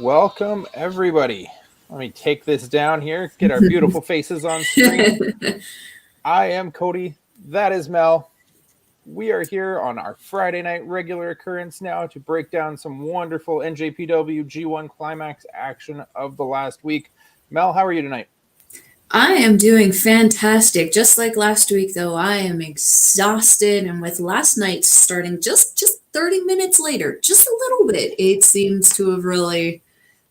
Welcome, everybody. Let me take this down here, get our beautiful faces on screen. I am Cody. That is Mel. We are here on our Friday night regular occurrence now to break down some wonderful NJPW G1 Climax action of the last week. Mel, how are you tonight? I am doing fantastic. Just like last week, though, I am exhausted. And with last night starting just 30 minutes later, just a little bit, it seems to have really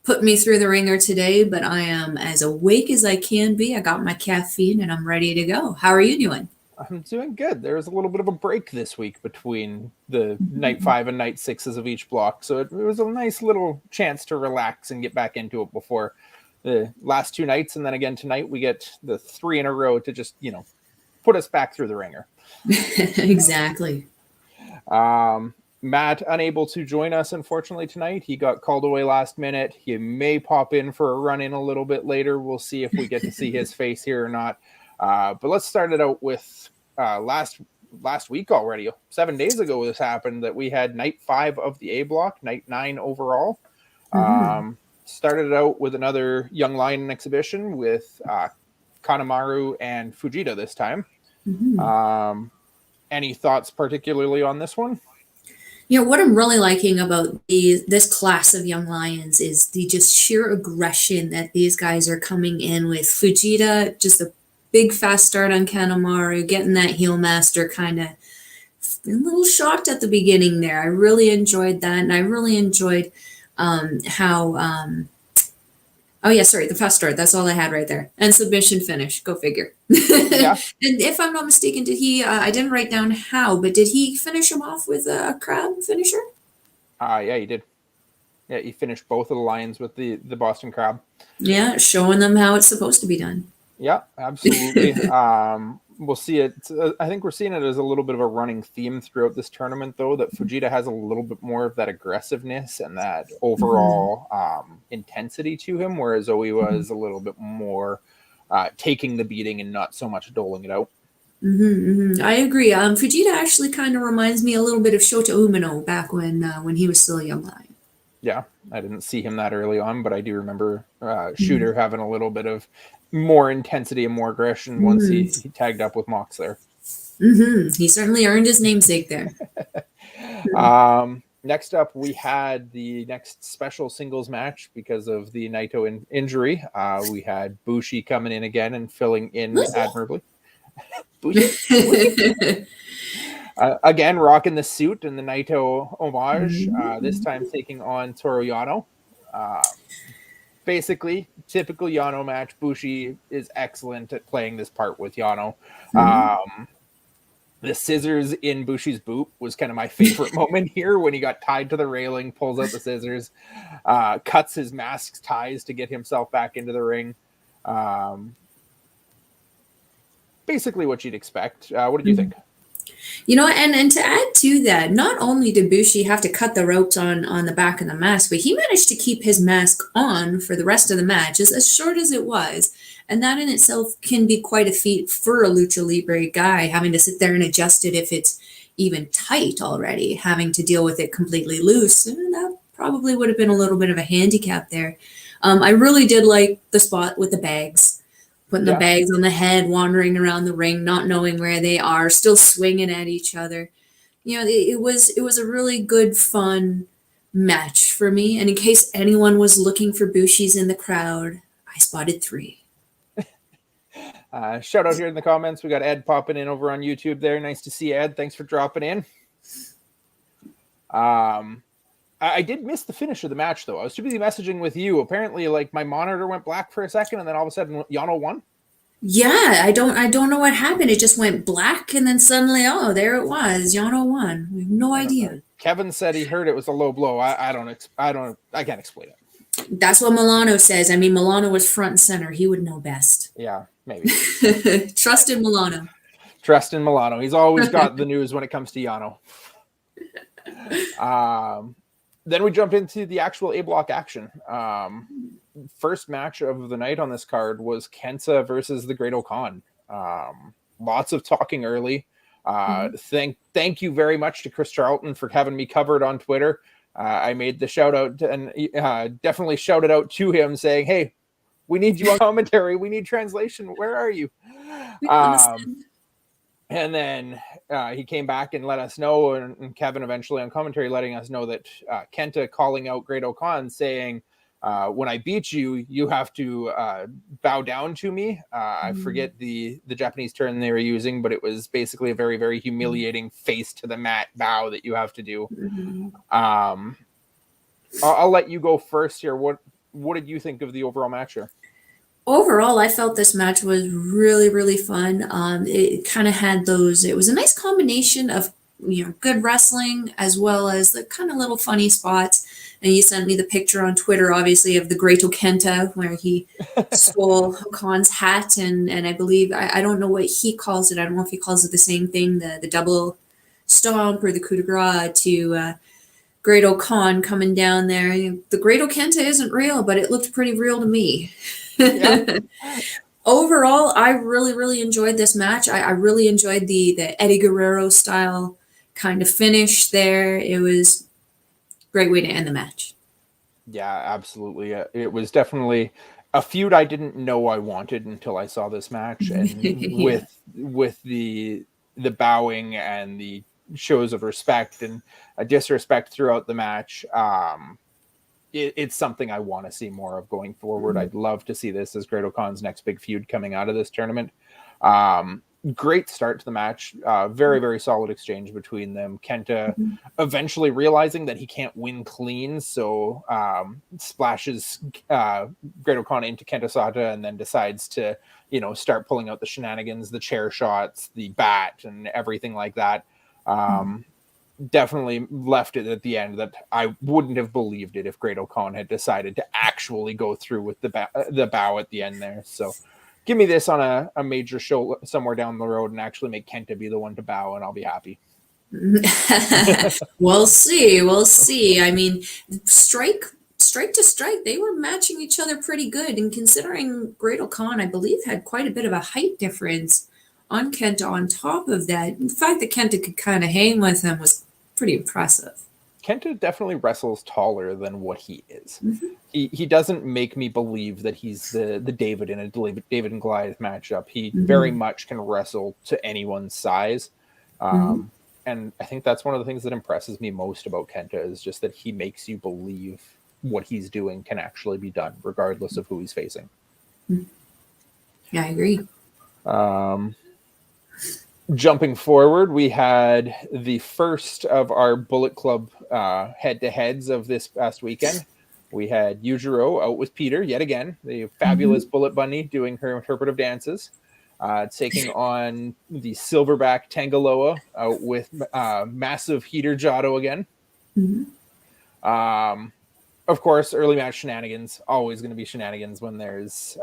put me through the ringer today. But I am as awake as I can be. I got my caffeine and I'm ready to go. How are you doing? I'm doing good. There was a little bit of a break this week between the night 5 and night 6s of each block. So it was a nice little chance to relax and get back into it before the last 2 nights. And then again tonight, we get the 3 in a row to just, put us back through the ringer. Exactly. Matt unable to join us, unfortunately, tonight. He got called away last minute. He may pop in for a run-in a little bit later. We'll see if we get to see his face here or not. But let's start it out with last week already. 7 days ago this happened that we had night 5 of the A block, night 9 overall. Started it out with another Young Lion exhibition with Kanemaru and Fujita this time. Any thoughts particularly on this one? What I'm really liking about this class of Young Lions is the just sheer aggression that these guys are coming in with. Fujita, just a big fast start on Kanemaru, getting that heel master kind of a little shocked at the beginning there. I really enjoyed that, and I really enjoyed the fast start. That's all I had right there. And submission finish. Go figure. Yeah. And if I'm not mistaken, did he, I didn't write down how, but did he finish him off with a crab finisher? Yeah, he did. Yeah, he finished both of the Lions with the Boston Crab. Yeah, showing them how it's supposed to be done. Yeah, absolutely. We'll see it. I think we're seeing it as a little bit of a running theme throughout this tournament, though, that Fujita has a little bit more of that aggressiveness and that overall intensity to him, whereas Zoe was a little bit more taking the beating and not so much doling it out. I agree. Fujita actually kind of reminds me a little bit of Shota Umino back when he was still a young lion. Yeah, I didn't see him that early on, but I do remember Shooter having a little bit of more intensity and more aggression once he tagged up with Mox there. He certainly earned his namesake there. Next up, we had the next special singles match because of the Naito injury. We had Bushi coming in again and filling in admirably. Again, rocking the suit and the Naito homage, this time taking on Toru Yano. Basically, typical Yano match. Bushi is excellent at playing this part with Yano. The scissors in Bushi's boot was kind of my favorite moment here when he got tied to the railing, pulls out the scissors, cuts his mask ties to get himself back into the ring. Basically what you'd expect. What did you think? And to add to that, not only did Bushi have to cut the ropes on the back of the mask, but he managed to keep his mask on for the rest of the match, as short as it was. And that in itself can be quite a feat for a Lucha Libre guy, having to sit there and adjust it if it's even tight already, having to deal with it completely loose. And that probably would have been a little bit of a handicap there. I really did like the spot with the bags. Putting the bags on the head, wandering around the ring, not knowing where they are, still swinging at each other. It was a really good, fun match for me. And in case anyone was looking for Bushis in the crowd, I spotted 3. Shout out here in the comments. We got Ed popping in over on YouTube there. Nice to see Ed. Thanks for dropping in. I did miss the finish of the match, though. I was too busy messaging with you. Apparently, my monitor went black for a second, and then all of a sudden, Yano won. Yeah, I don't know what happened. It just went black and then suddenly, oh, there it was. Yano won. We have no I don't know. idea. Kevin said he heard it was a low blow. I can't explain it. That's what Milano says. I mean, Milano was front and center. He would know best. Yeah, maybe. Trust in Milano. Trust in Milano. He's always got the news when it comes to Yano. Then we jump into the actual A block action. First match of the night on this card was Kenta versus the Great Okan. Lots of talking early. Thank you very much to Chris Charlton for having me covered on Twitter. I made the shout out and definitely shouted out to him saying, "Hey, we need you on commentary. We need translation. Where are you?" And then he came back and let us know, and Kevin eventually on commentary letting us know that Kenta calling out Great Okan saying, when I beat you, you have to bow down to me. I forget the Japanese term they were using, but it was basically a very, very humiliating face to the mat bow that you have to do. I'll let you go first here. What did you think of the overall match here? Overall, I felt this match was really, really fun. It kind of had those, it was a nice combination of, good wrestling as well as the kind of little funny spots. And you sent me the picture on Twitter, obviously, of the Great Okenta, where he stole Okan's hat. And I believe, I don't know what he calls it. I don't know if he calls it the same thing, the double stomp or the coup de grace to Great Okan coming down there. The Great Okenta isn't real, but it looked pretty real to me. Yeah. Overall, I really, really enjoyed this match. I really enjoyed the Eddie Guerrero style kind of finish there. It was a great way to end the match. Yeah, absolutely. It was definitely a feud I didn't know I wanted until I saw this match, and Yeah. with the bowing and the shows of respect and a disrespect throughout the match. It's something I want to see more of going forward. I'd love to see this as Great Okan's next big feud coming out of this tournament. Great start to the match. Very, very solid exchange between them. Kenta eventually realizing that he can't win clean, so splashes Great Okan into Kenta Sata and then decides to, start pulling out the shenanigans, the chair shots, the bat, and everything like that. Definitely left it at the end that I wouldn't have believed it if Great Okan had decided to actually go through with the bow at the end there. So give me this on a major show somewhere down the road and actually make Kenta be the one to bow, and I'll be happy. We'll see. We'll see. I mean, strike to strike, they were matching each other pretty good. And considering Great Okan, I believe, had quite a bit of a height difference on Kenta on top of that, the fact that Kenta could kind of hang with him was pretty impressive. Kenta definitely wrestles taller than what he is. He doesn't make me believe that he's the David in a David and Goliath matchup. He very much can wrestle to anyone's size. And I think that's one of the things that impresses me most about Kenta is just that he makes you believe what he's doing can actually be done, regardless of who he's facing. Yeah, I agree. Jumping forward, we had the first of our Bullet Club head-to-heads of this past weekend. We had Yujiro out with Peter yet again, the fabulous Bullet Bunny doing her interpretive dances, taking on the Silverback Tangaloa out with massive Heater Jado again. Of course, early match shenanigans, always going to be shenanigans when there's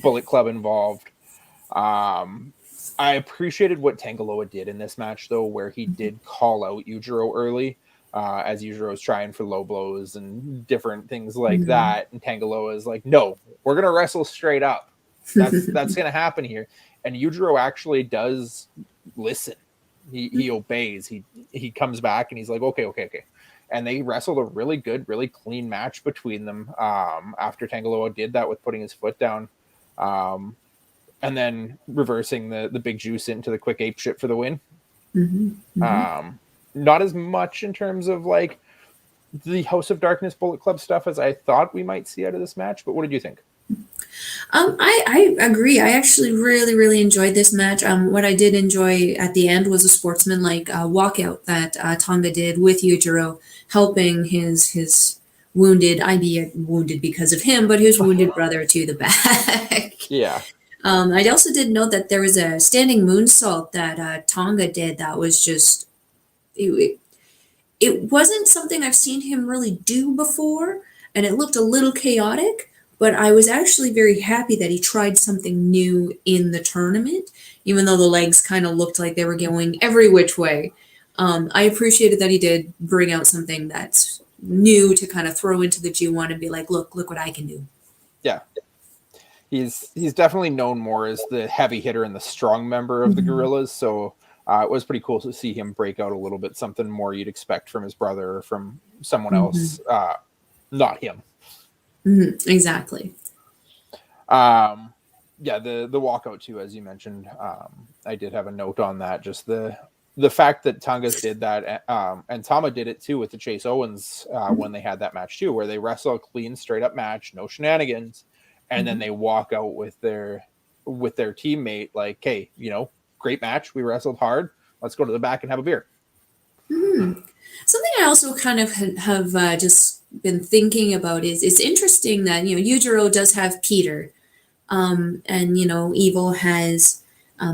Bullet Club involved. I appreciated what Tangaloa did in this match, though, where he did call out Yujiro early, as Yujiro was trying for low blows and different things like that. And Tangaloa is like, no, we're going to wrestle straight up. That's going to happen here. And Yujiro actually does listen. He obeys. He comes back and he's like, okay. And they wrestled a really good, really clean match between them after Tangaloa did that with putting his foot down. And then reversing the big juice into the quick ape shit for the win. Not as much in terms of like the House of Darkness Bullet Club stuff as I thought we might see out of this match. But what did you think? I agree. I actually really, really enjoyed this match. What I did enjoy at the end was a sportsman-like walkout that Tonga did with Yujiro, helping his wounded, I'd be wounded because of him, but his wounded brother to the back. Yeah. I also did note that there was a standing moonsault that Tonga did that was just it, it wasn't something I've seen him really do before, and it looked a little chaotic, but I was actually very happy that he tried something new in the tournament, even though the legs kind of looked like they were going every which way. I appreciated that he did bring out something that's new to kind of throw into the G1 and be like, look what I can do. Yeah. He's definitely known more as the heavy hitter and the strong member of the Gorillas, so it was pretty cool to see him break out a little bit, something more you'd expect from his brother or from someone else, not him. Exactly. Yeah, the walkout too, as you mentioned. I did have a note on that. Just the fact that Tongas did that, and Tama did it too with the Chase Owens when they had that match too, where they wrestle a clean, straight up match, no shenanigans, and then they walk out with their teammate like, hey, great match, we wrestled hard, let's go to the back and have a beer. Something I also kind of have just been thinking about is it's interesting that Yujiro does have Peter, and Evil has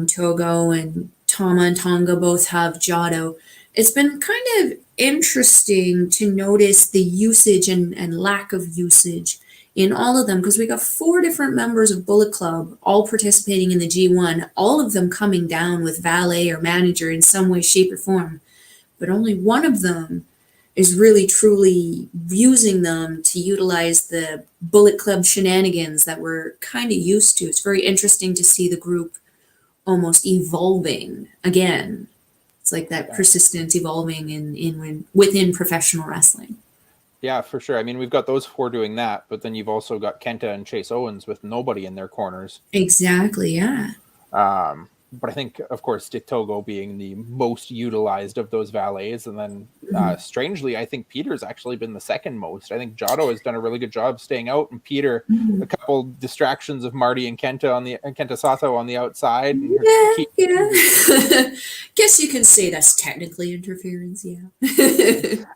Togo, and Tama and Tonga both have Jado. It's been kind of interesting to notice the usage and lack of usage in all of them, because we got 4 different members of Bullet Club all participating in the G1, all of them coming down with valet or manager in some way, shape, or form. But only one of them is really truly using them to utilize the Bullet Club shenanigans that we're kind of used to. It's very interesting to see the group almost evolving again. It's like that persistent evolving within professional wrestling. Yeah, for sure. I mean, we've got those 4 doing that, but then you've also got Kenta and Chase Owens with nobody in their corners. Exactly, yeah. But I think, of course, Dick Togo being the most utilized of those valets. And then, strangely, I think Peter's actually been the second most. I think Jado has done a really good job staying out. And Peter, a couple distractions of Marty and Kenta Sato on the outside. And Yeah. Guess you can say that's technically interference, yeah.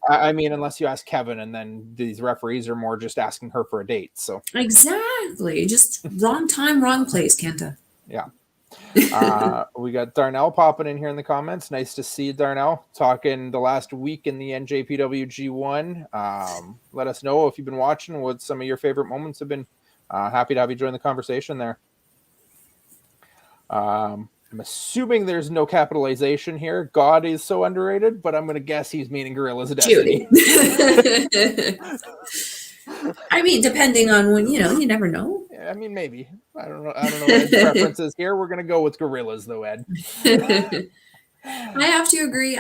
I mean, unless you ask Kevin, and then these referees are more just asking her for a date. So exactly. Just wrong time, wrong place, Kenta. Yeah. We got Darnell popping in here in the comments. Nice to see you, Darnell. Talking the last week in the NJPW G1. Let us know if you've been watching, what some of your favorite moments have been. Happy to have you join the conversation there. I'm assuming there's no capitalization here. God is so underrated, but I'm going to guess he's meaning Gorillas of Destiny. I mean, depending on when, you never know. I mean, maybe. I don't know Ed's preferences here. We're going to go with Gorillas, though, Ed. I have to agree.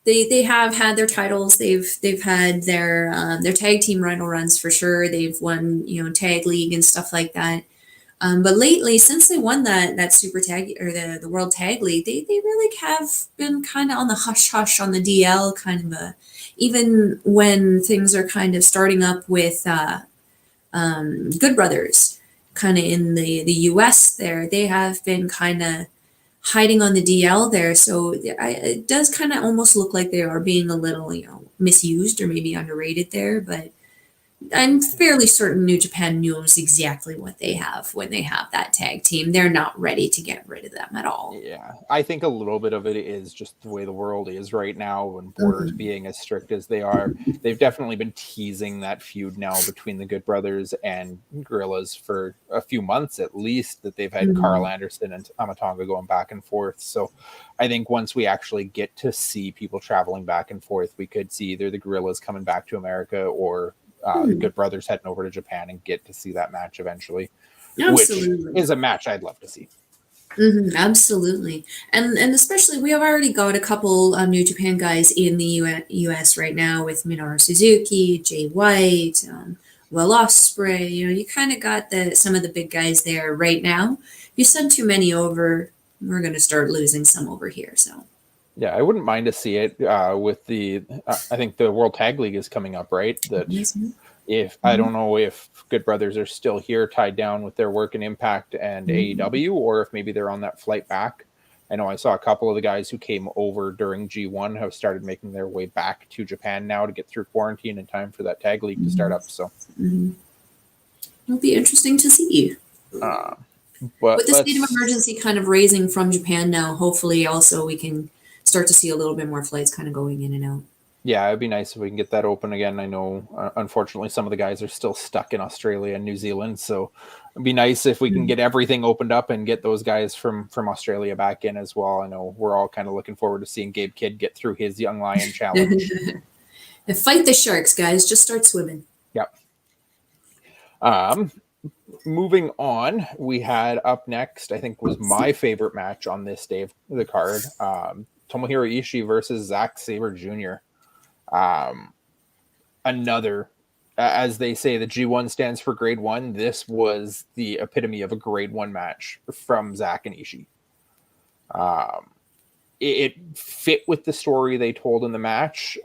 They have had their titles. They've had their tag team title runs for sure. They've won, tag league and stuff like that. But lately, since they won that super tag or the world tag league, they really have been kind of on the hush hush on the DL kind of even when things are kind of starting up with Good Brothers kind of in the US there, they have been kind of hiding on the DL there. So it does kind of almost look like they are being a little, misused or maybe underrated there, but I'm fairly certain New Japan knows exactly what they have when they have that tag team. They're not ready to get rid of them at all. Yeah, I think a little bit of it is just the way the world is right now and borders being as strict as they are. They've definitely been teasing that feud now between the Good Brothers and Gorillas for a few months at least, that they've had Carl Anderson and Amatonga going back and forth. So I think once we actually get to see people traveling back and forth, we could see either the Gorillas coming back to America or the Good Brothers heading over to Japan and get to see that match eventually. Absolutely. Which is a match I'd love to see. Absolutely. And especially we have already got a couple New Japan guys in the US right now with Minoru Suzuki, Jay White, Will Ospreay. You kind of got some of the big guys there right now. If you send too many over, we're going to start losing some over here. So yeah, I wouldn't mind to see it with the. I think the World Tag League is coming up, right? That if I don't know if Good Brothers are still here, tied down with their work in Impact and AEW, or if maybe they're on that flight back. I know I saw a couple of the guys who came over during G1 have started making their way back to Japan now to get through quarantine in time for that tag league to start up. So it'll be interesting to see. But With the state of emergency kind of raising from Japan now, hopefully also we can start to see a little bit more flights kind of going in and out. Yeah, it'd be nice if we can get that open again. I know, unfortunately, some of the guys are still stuck in Australia and New Zealand, so it'd be nice if we can get everything opened up and get those guys from Australia back in as well. I know we're all kind of looking forward to seeing Gabe Kidd get through his Young Lion challenge. And fight the sharks, guys. Just start swimming. Yep. Moving on, we had up next, I think was my favorite match on this day of the card, Tomohiro Ishii versus Zack Sabre Jr. Another, as they say, the G1 stands for grade one. This was the epitome of a grade one match from Zack and Ishii. It fit with the story they told in the match,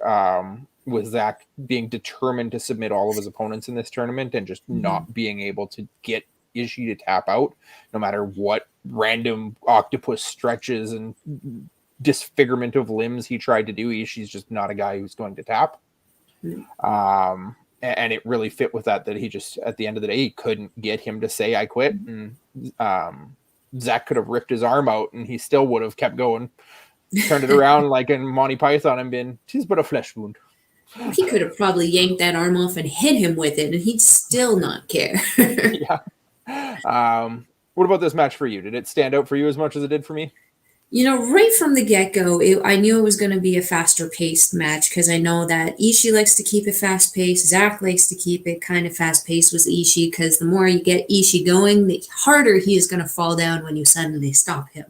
with Zack being determined to submit all of his opponents in this tournament and just not being able to get Ishii to tap out, no matter what random octopus stretches and disfigurement of limbs he tried to do. Ishii's just not a guy who's going to tap. And it really fit with that he just, at the end of the day, he couldn't get him to say, I quit. And Zack could have ripped his arm out and he still would have kept going, turned it around like in Monty Python and been, 'tis but a flesh wound. He could have probably yanked that arm off and hit him with it, and he'd still not care. Yeah. What about this match for you? Did it stand out for you as much as it did for me? You know, right from the get-go, I knew it was going to be a faster-paced match because I know that Ishii likes to keep it fast-paced. Zack likes to keep it kind of fast-paced with Ishii because the more you get Ishii going, the harder he is going to fall down when you suddenly stop him.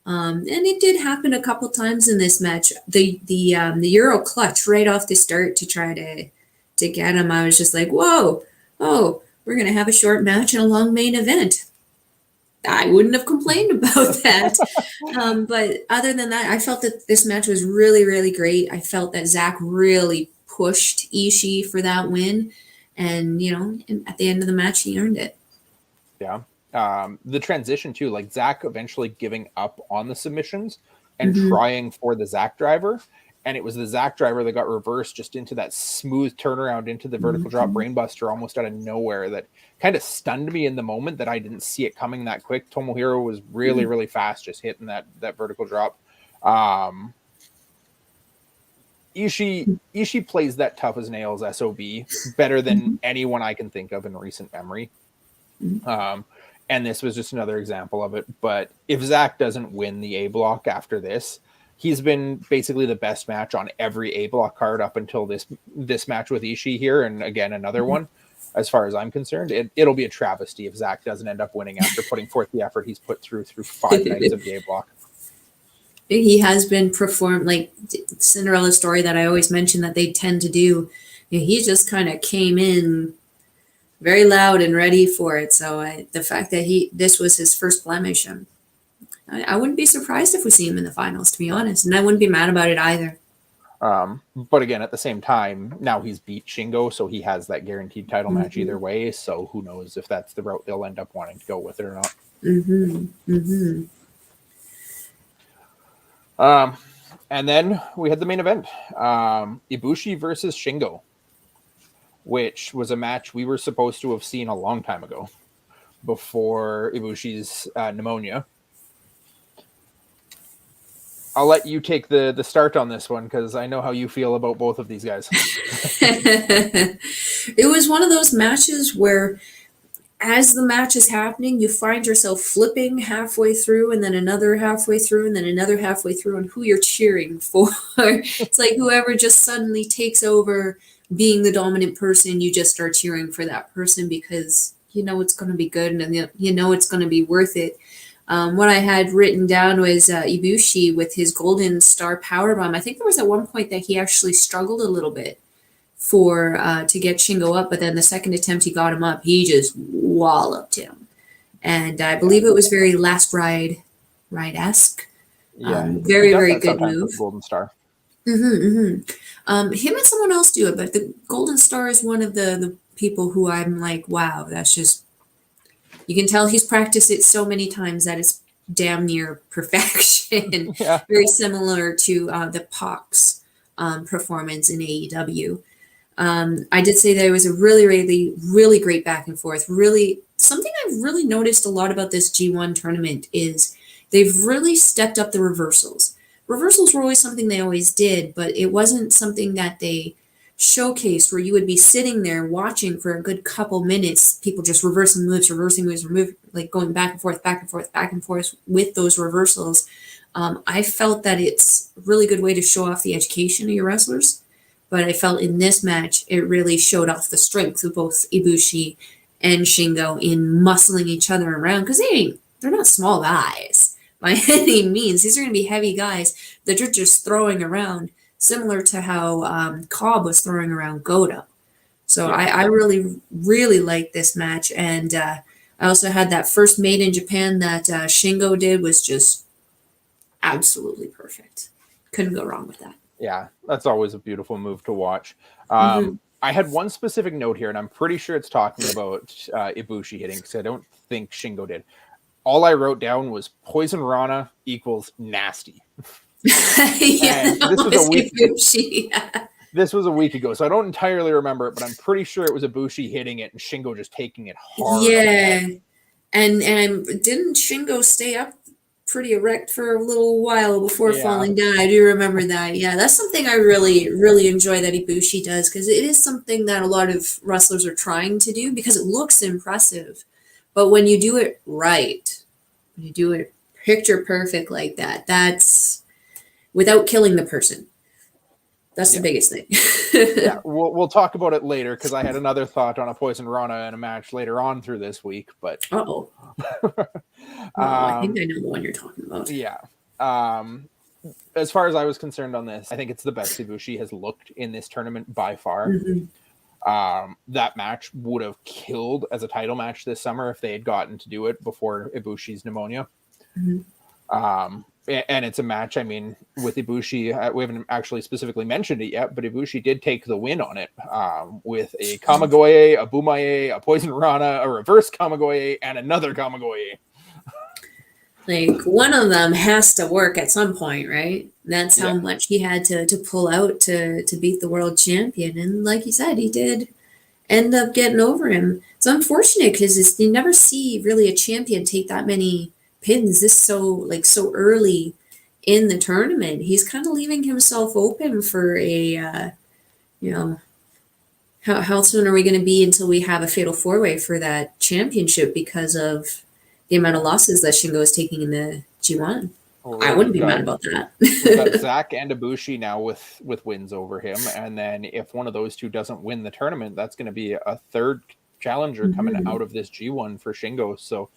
And it did happen a couple times in this match. The Euro clutch right off the start to try to get him, I was just like, whoa, oh, we're going to have a short match and a long main event. I wouldn't have complained about that. But other than that, I felt that this match was really, really great. I felt that Zack really pushed Ishii for that win. And, you know, at the end of the match, he earned it. Yeah. The transition too, like Zack eventually giving up on the submissions and trying for the Zack driver. And it was the Zack driver that got reversed just into that smooth turnaround into the vertical drop brainbuster almost out of nowhere that kind of stunned me in the moment that I didn't see it coming that quick. Tomohiro was really, really fast just hitting that vertical drop. Ishii plays that tough as nails SOB better than anyone I can think of in recent memory. And this was just another example of it. But if Zack doesn't win the A block after this, he's been basically the best match on every A block card up until this match with Ishii here. And again, another one, as far as I'm concerned, it'll be a travesty if Zack doesn't end up winning after putting forth the effort he's put through 5 nights of the A block. He has been performed like Cinderella story that I always mention that they tend to do. You know, he just kind of came in very loud and ready for it. So the fact that this was his first blemish, I wouldn't be surprised if we see him in the finals, to be honest. And I wouldn't be mad about it either. But again, at the same time, now he's beat Shingo, so he has that guaranteed title match either way. So who knows if that's the route they'll end up wanting to go with it or not. And then we had the main event, Ibushi versus Shingo, which was a match we were supposed to have seen a long time ago before Ibushi's pneumonia. I'll let you take the start on this one because I know how you feel about both of these guys. It was one of those matches where as the match is happening, you find yourself flipping halfway through and then another halfway through and then another halfway through on who you're cheering for. It's like whoever just suddenly takes over being the dominant person, you just start cheering for that person because you know it's going to be good and you know it's going to be worth it. What I had written down was Ibushi with his Golden Star Powerbomb. I think there was at one point that he actually struggled a little bit to get Shingo up, but then the second attempt he got him up, he just walloped him. And I believe it was very Last Ride-esque. Yeah, very, very good move. Golden Star. Him and someone else do it, but the Golden Star is one of the people who I'm like, wow, that's just, you can tell he's practiced it so many times that it's damn near perfection. Yeah. Very similar to the Pac's performance in AEW. I did say there was a really, really, really great back and forth. Really, something I I've really noticed a lot about this G1 tournament is they've really stepped up the reversals. Reversals were always something they always did, but it wasn't something that they showcased where you would be sitting there watching for a good couple minutes, people just reversing moves, like going back and forth, back and forth, back and forth with those reversals. I felt that it's a really good way to show off the education of your wrestlers, but I felt in this match, it really showed off the strength of both Ibushi and Shingo in muscling each other around, because they're not small guys by any means. These are going to be heavy guys that you're just throwing around, similar to how Cobb was throwing around Goto. So I really, really liked this match. And I also had that first Made in Japan that Shingo did was just absolutely perfect. Couldn't go wrong with that. Yeah, that's always a beautiful move to watch. I had one specific note here, and I'm pretty sure it's talking about Ibushi hitting, because I don't think Shingo did. All I wrote down was Poison Rana equals nasty. This was a week ago, so I don't entirely remember it, but I'm pretty sure it was Ibushi hitting it and Shingo just taking it hard. Yeah, and didn't Shingo stay up pretty erect for a little while before falling down? I do remember that. Yeah, that's something I really, really enjoy that Ibushi does, because it is something that a lot of wrestlers are trying to do because it looks impressive. But when you do it right, when you do it picture perfect like that, that's without killing the person. That's the biggest thing. Yeah, we'll talk about it later, because I had another thought on a Poison Rana in a match later on through this week. But I think I know the one you're talking about. Yeah. As far as I was concerned on this, I think it's the best Ibushi has looked in this tournament by far. That match would have killed as a title match this summer if they had gotten to do it before Ibushi's pneumonia. And it's a match, I mean, with Ibushi, we haven't actually specifically mentioned it yet, but Ibushi did take the win on it with a Kamigoye, a Bumaye, a Poison Rana, a reverse Kamigoye, and another Kamigoye. Like, one of them has to work at some point, right? That's how much he had to pull out to beat the world champion. And like you said, he did end up getting over him. It's unfortunate because you never see really a champion take that many pins so early in the tournament. He's kind of leaving himself open for a, how soon are we going to be until we have a fatal four-way for that championship because of the amount of losses that Shingo is taking in the G1. I wouldn't be mad about that. We've got Zack and Ibushi now with wins over him. And then if one of those two doesn't win the tournament, that's going to be a third challenger coming out of this G1 for Shingo. So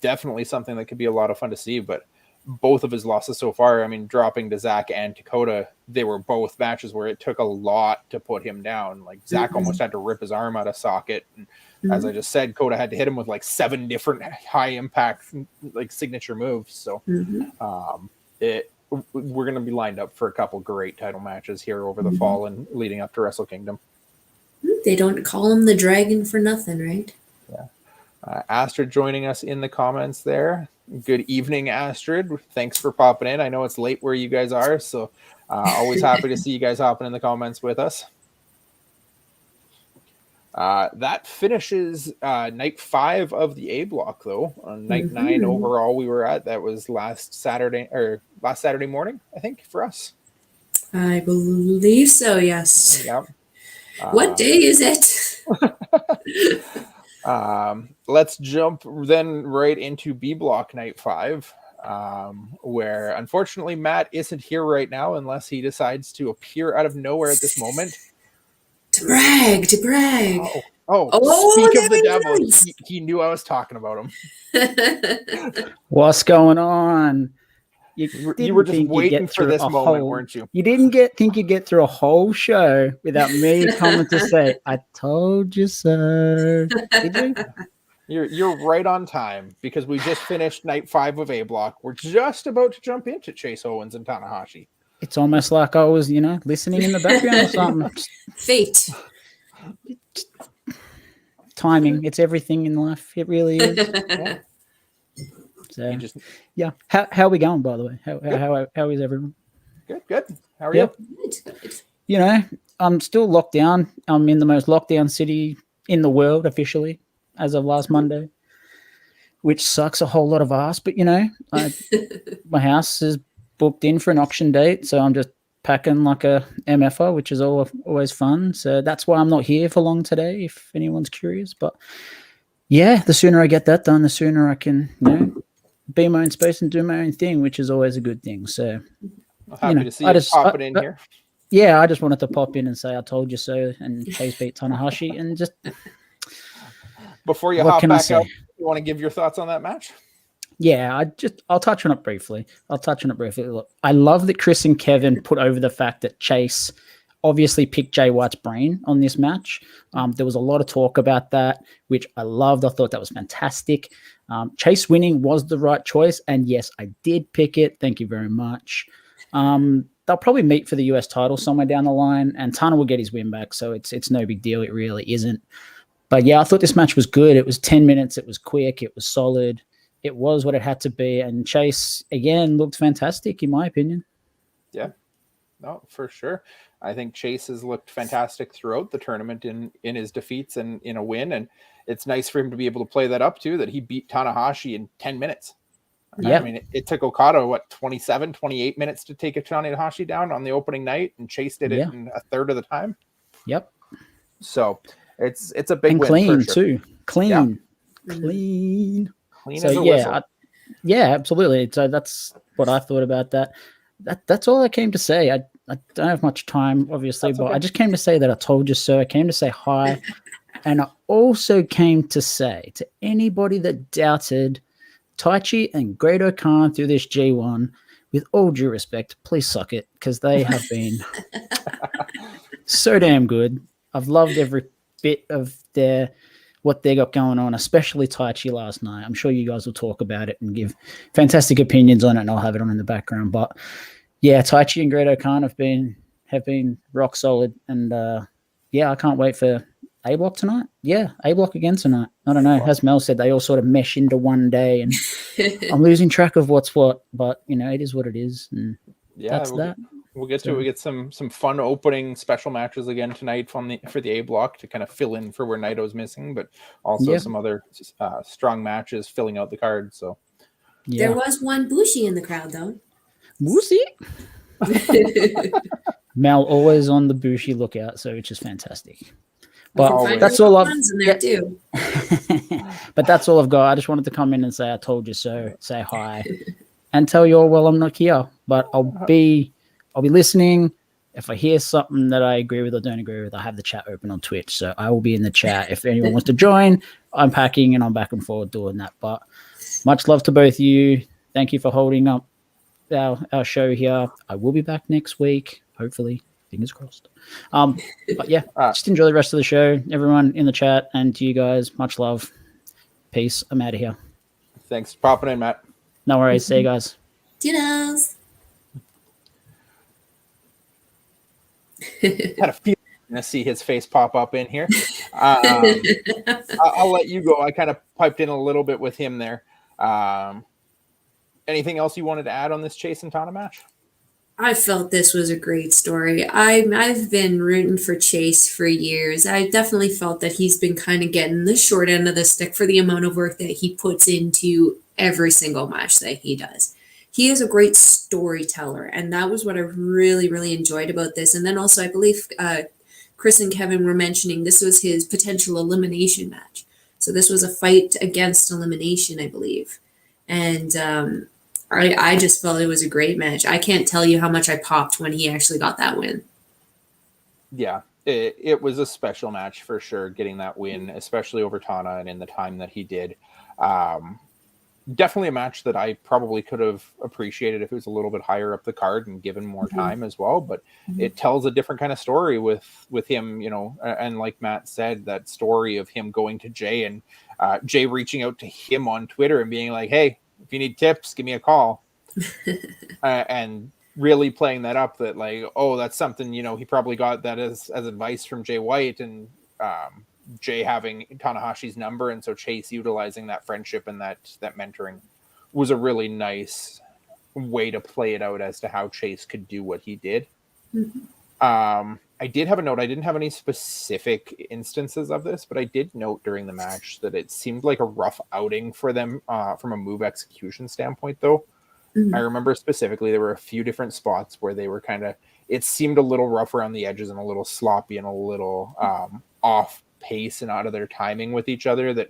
definitely something that could be a lot of fun to see. But both of his losses so far, I mean, dropping to Zack and Dakota, they were both matches where it took a lot to put him down. Like Zack almost had to rip his arm out of socket. And as I just said, Dakota had to hit him with like 7 different high impact, like signature moves. So we're going to be lined up for a couple great title matches here over the fall and leading up to Wrestle Kingdom. They don't call him the Dragon for nothing, right? Yeah. Astrid joining us in the comments there. Good evening, Astrid. Thanks for popping in. I know it's late where you guys are, so always happy to see you guys hopping in the comments with us. That finishes night 5 of the A block, though. On night 9 overall, we were at. That was last Saturday morning, I think, for us. I believe so. Yes. Yep. What day is it? Let's jump then right into B block night 5, where unfortunately Matt isn't here right now unless he decides to appear out of nowhere at this moment. To brag. Speak of the devil. He knew I was talking about him. What's going on? You were just waiting for this moment, weren't you? You didn't think you'd get through a whole show without me coming to say, I told you so. Did you? You're right on time, because we just finished night 5 of A block. We're just about to jump into Chase Owens and Tanahashi. It's almost like I was, listening in the background or something. Fate. Timing. It's everything in life. It really is. Yeah. So, yeah. How are we going, by the way? How is everyone? Good. How are you? Good. I'm still locked down. I'm in the most locked down city in the world officially as of last Monday. which sucks a whole lot of ass. But my house is booked in for an auction date, so I'm just packing like a MFR, which is always fun. So that's why I'm not here for long today, if anyone's curious. But yeah, the sooner I get that done, the sooner I can, be my own space and do my own thing, which is always a good thing. So Happy to see you popping in here. Yeah, I just wanted to pop in and say I told you so, and Chase beat Tanahashi, and just before you hop back out, you want to give your thoughts on that match? Yeah, I'll touch on it briefly. Look, I love that Chris and Kevin put over the fact that Chase obviously picked Jay White's brain on this match. There was a lot of talk about that, which I loved. I thought that was fantastic. Chase winning was the right choice, and yes, I did pick it. Thank you very much. They'll probably meet for the US title somewhere down the line, and Tana will get his win back, so it's no big deal. It really isn't. But yeah, I thought this match was good. It was 10 minutes. It was quick. It was solid. It was what it had to be, and Chase, again, looked fantastic, in my opinion. Yeah, no, for sure. I think Chase has looked fantastic throughout the tournament in his defeats and in a win, and it's nice for him to be able to play that up, too, that he beat Tanahashi in 10 minutes. Yeah. I mean, it took Okada, 27, 28 minutes to take a Tanahashi down on the opening night, and Chase did it in a third of the time. Yep. So it's a big win. Clean, for sure. too. Clean. Yeah. Clean as a whistle. Absolutely. So that's what I thought about that. That's all I came to say. I don't have much time, obviously, but I just came to say that I told you so. I came to say hi. And I also came to say to anybody that doubted Taichi and Great Khan through this G1, with all due respect, please suck it, because they have been so damn good. I've loved every bit of what they got going on, especially Taichi last night. I'm sure you guys will talk about it and give fantastic opinions on it, and I'll have it on in the background. But yeah, Taichi and Great Khan have been rock solid, and I can't wait for A Block tonight. Yeah, A Block again tonight. I don't know. As Mel said, they all sort of mesh into one day, and I'm losing track of what's what. But it is what it is, and that's that. We'll get to it. We get some fun opening special matches again tonight for the A Block to kind of fill in for where Naito's missing, but also some other strong matches filling out the card. So there was one Bushi in the crowd, though. Bushi? Mel always on the Bushi lookout, so which is fantastic. But that's all I've in there too. But that's all I've got. I just wanted to come in and say I told you so, say hi, and tell you all, well, I'm not here, but I'll be listening. If I hear something that I agree with or don't agree with, I have the chat open on Twitch, so I will be in the chat. If anyone wants to join, I'm packing and I'm back and forward doing that. But much love to both of you. Thank you for holding up our show here. I will be back next week, hopefully. Fingers crossed. But yeah, just enjoy the rest of the show. Everyone in the chat, and to you guys, much love. Peace. I'm out of here. Thanks for popping in, Matt. No worries. See you guys. Dinos. Had a feeling to see his face pop up in here. I'll let you go. I kind of piped in a little bit with him there. Anything else you wanted to add on this Chase and Tana match? I felt this was a great story. I've been rooting for Chase for years. I definitely felt that he's been kind of getting the short end of the stick for the amount of work that he puts into every single match that he does. He is a great storyteller, and that was what I really, really enjoyed about this. And then also, I believe Chris and Kevin were mentioning this was his potential elimination match. So this was a fight against elimination, I believe. And I just felt it was a great match. I can't tell you how much I popped when he actually got that win. Yeah, it was a special match for sure, getting that win, especially over Tana and in the time that he did. Definitely a match that I probably could have appreciated if it was a little bit higher up the card and given more time as well. But it tells a different kind of story with him, and like Matt said, that story of him going to Jay and Jay reaching out to him on Twitter and being like, hey, if you need tips, give me a call. And really playing that up that like, oh, that's something, he probably got that as advice from Jay White, and Jay having Tanahashi's number. And so Chase utilizing that friendship and that mentoring was a really nice way to play it out as to how Chase could do what he did. I did have a note. I didn't have any specific instances of this, but I did note during the match that it seemed like a rough outing for them from a move execution standpoint, though. I remember specifically there were a few different spots where they were it seemed a little rough around the edges and a little sloppy and a little off pace and out of their timing with each other, that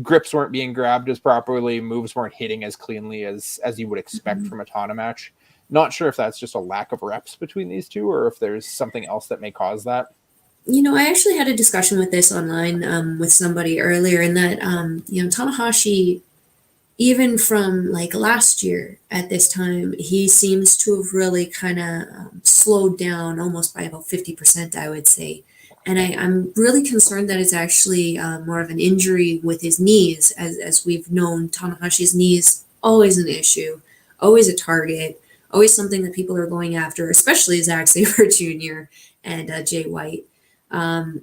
grips weren't being grabbed as properly, moves weren't hitting as cleanly as you would expect from a Tana match. Not sure if that's just a lack of reps between these two or if there's something else that may cause that. I actually had a discussion with this online with somebody earlier, in that Tanahashi, even from like last year at this time, he seems to have really kind of slowed down almost by about 50%, I would say. And I'm really concerned that it's actually more of an injury with his knees. As we've known, Tanahashi's knees, always an issue, always a target, always something that people are going after, especially Zack Sabre Jr. and Jay White. I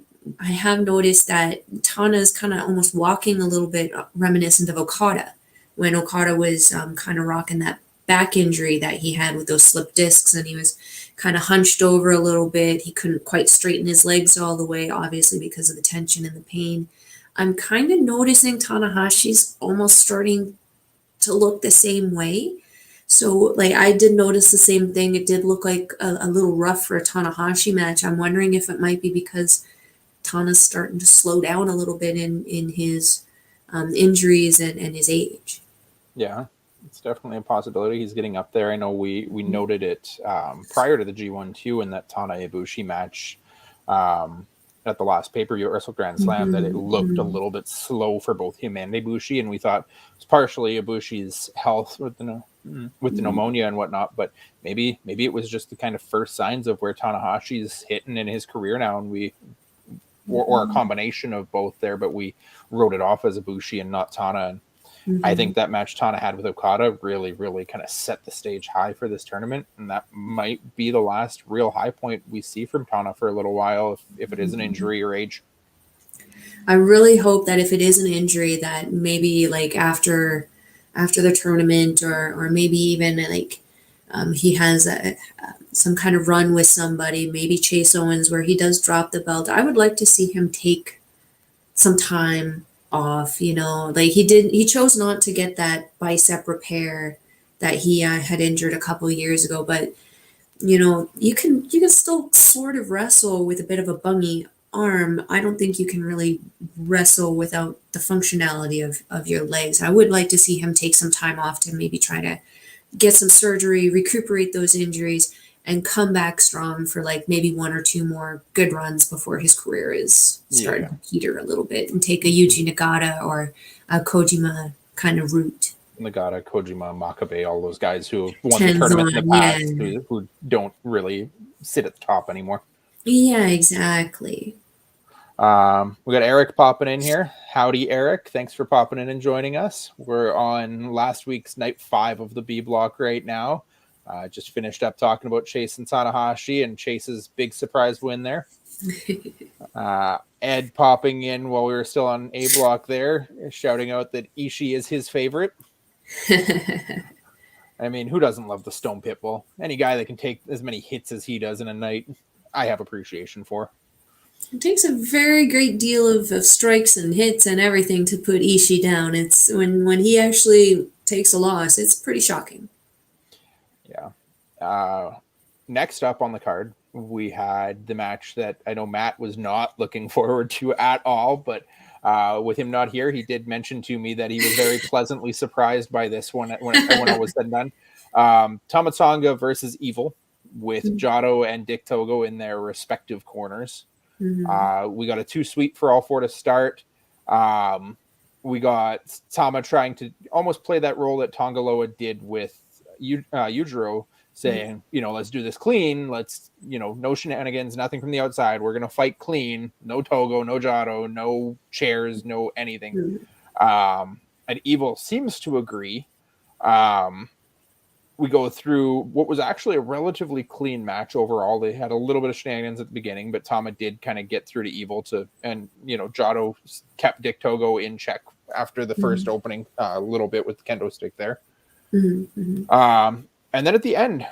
have noticed that Tana's kind of almost walking a little bit reminiscent of Okada, when Okada was kind of rocking that back injury that he had with those slip discs, and he was kind of hunched over a little bit. He couldn't quite straighten his legs all the way, obviously because of the tension and the pain. I'm kind of noticing Tanahashi's almost starting to look the same way. So, like, I did notice the same thing. It did look like a little rough for a Tanahashi match. I'm wondering if it might be because Tana's starting to slow down a little bit in his injuries and his age. Yeah, it's definitely a possibility. He's getting up there. I know we noted it prior to the G1 too, in that Tana Ibushi match at the last pay-per-view at Wrestle Grand Slam, that it looked a little bit slow for both him and Ibushi, and we thought it was partially Ibushi's health with the pneumonia and whatnot, but maybe it was just the kind of first signs of where Tanahashi's hitting in his career now, and or a combination of both there, but we wrote it off as Ibushi and not Tana. And I think that match Tana had with Okada really, really kind of set the stage high for this tournament, and that might be the last real high point we see from Tana for a little while, if it is an injury or age. I really hope that if it is an injury, that maybe like after the tournament, or maybe even like he has some kind of run with somebody, maybe Chase Owens, where he does drop the belt. I would like to see him take some time off, like he chose not to get that bicep repair that he had injured a couple of years ago, but you can still sort of wrestle with a bit of a bungy arm. I don't think you can really wrestle without the functionality of your legs. I would like to see him take some time off to maybe try to get some surgery, recuperate those injuries, and come back strong for like maybe one or two more good runs before his career is starting to peter a little bit, and take a Yuji Nagata or a Kojima kind of route. Nagata, Kojima, Makabe, all those guys who have won the tournament in the past, who don't really sit at the top anymore. Yeah, exactly. We got Eric popping in here. Howdy, Eric. Thanks for popping in and joining us. We're on last week's night 5 of the B block right now. Just finished up talking about Chase and Tanahashi and Chase's big surprise win there. Ed popping in while we were still on A block there, shouting out that Ishii is his favorite. I mean, who doesn't love the Stone Pitbull? Any guy that can take as many hits as he does in a night, I have appreciation for. It takes a very great deal of strikes and hits and everything to put Ishii down. It's when he actually takes a loss, it's pretty shocking. Yeah. Next up on the card, we had the match that I know Matt was not looking forward to at all, but with him not here, he did mention to me that he was very pleasantly surprised by this one when I was done. Tama Tonga versus Evil, with Jado and Dick Togo in their respective corners. We got a 2-sweep for all 4 to start. We got Tama trying to almost play that role that Tongaloa did with Yujiro, saying, let's do this clean. Let's, no shenanigans, nothing from the outside. We're going to fight clean. No Togo, no Jado, no chairs, no anything. And Evil seems to agree. We go through what was actually a relatively clean match overall. They had a little bit of shenanigans at the beginning, but Tama did kind of get through to Evil and Jado kept Dick Togo in check after the first opening a little bit with the kendo stick there. And then at the end,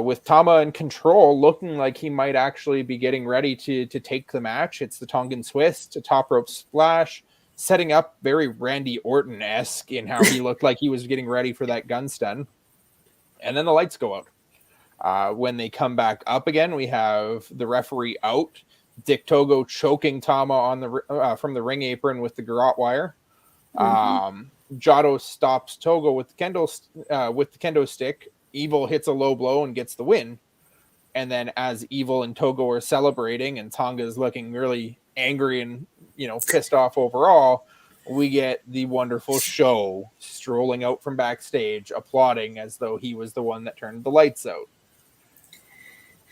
with Tama in control, looking like he might actually be getting ready to take the match, it's the Tongan twist, a top rope splash, setting up very Randy Orton-esque in how he looked like he was getting ready for that gun stun. And then the lights go out. When they come back up again, we have the referee out, Dick Togo choking Tama on the from the ring apron with the garrote wire. Jado stops Togo with the kendo stick. Evil hits a low blow and gets the win. And then as Evil and Togo are celebrating and Tonga is looking really angry and, pissed off overall, we get the wonderful Show strolling out from backstage, applauding as though he was the one that turned the lights out.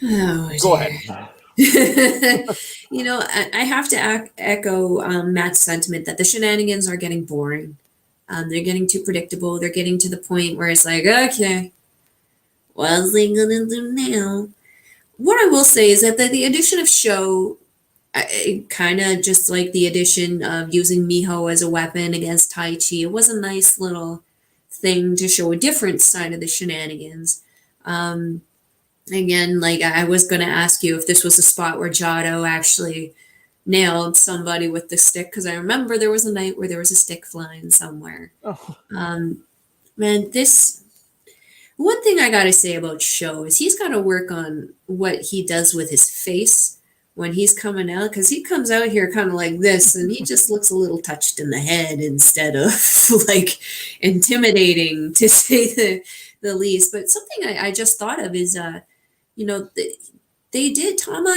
Oh, Go ahead. I have to echo Matt's sentiment that the shenanigans are getting boring. They're getting too predictable. They're getting to the point where it's like, okay, what's they gonna do now? What I will say is that the addition of Show, kind of just like the addition of using Miho as a weapon against Tai Chi, it was a nice little thing to show a different side of the shenanigans. Again, like I was going to ask you if this was a spot where Jado actually nailed somebody with the stick, because I remember there was a night where there was a stick flying somewhere. Oh. Man, one thing I got to say about Show is he's got to work on what he does with his face when he's coming out, because he comes out here kind of like this, and he just looks a little touched in the head instead of like intimidating, to say the least. But something I just thought of is, Tama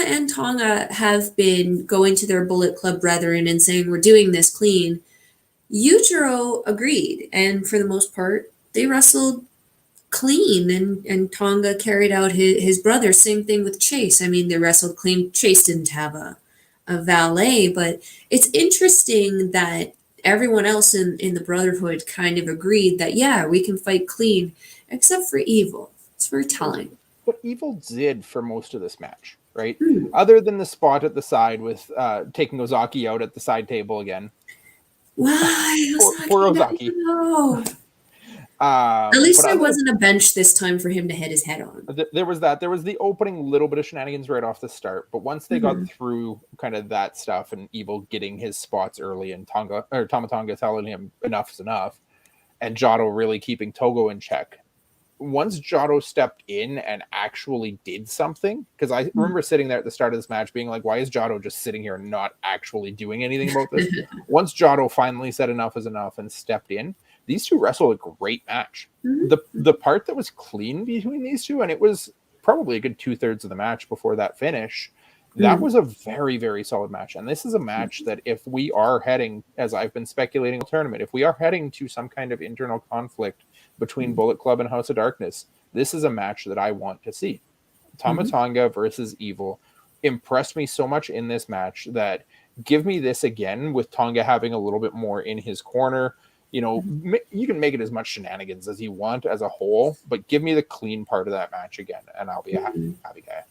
and Tonga have been going to their Bullet Club brethren and saying, we're doing this clean. Yujiro agreed, and for the most part, they wrestled clean, and Tonga carried out his brother. Same thing with Chase. I mean, they wrestled clean. Chase didn't have a valet, but it's interesting that everyone else in the Brotherhood kind of agreed that, yeah, we can fight clean, except for Evil. It's very telling. But Evil did for most of this match, right? Other than the spot at the side with taking Ozaki out at the side table again. Why? Poor Ozaki. No. At least there wasn't a bench this time for him to hit his head on. There was that. There was the opening little bit of shenanigans right off the start, but once they got through kind of that stuff and Evil getting his spots early and Tama Tonga telling him enough is enough, and Jado really keeping Togo in check. Once Jado stepped in and actually did something, because I remember sitting there at the start of this match being like, why is Jado just sitting here and not actually doing anything about this? Once Jado finally said enough is enough and stepped in, these two wrestled a great match. The part that was clean between these two, and it was probably a good 2/3 of the match before that finish, that was a very, very solid match. And this is a match that if we are heading, as I've been speculating in the tournament, if we are heading to some kind of internal conflict between Bullet Club and House of Darkness, this is a match that I want to see. Tama Tonga versus Evil impressed me so much in this match that give me this again with Tonga having a little bit more in his corner. You can make it as much shenanigans as you want as a whole, but give me the clean part of that match again, and I'll be a happy guy.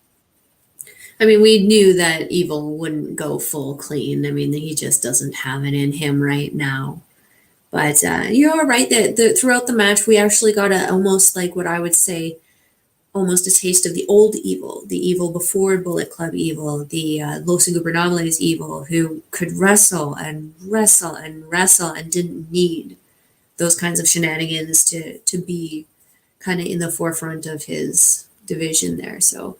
I mean, we knew that Evil wouldn't go full clean. I mean, he just doesn't have it in him right now. But you're right that throughout the match, we actually got almost like what I would say, almost a taste of the old Evil, the Evil before Bullet Club Evil, the Los Ingobernables Evil, who could wrestle and wrestle and wrestle and didn't need those kinds of shenanigans to be kind of in the forefront of his division there. So,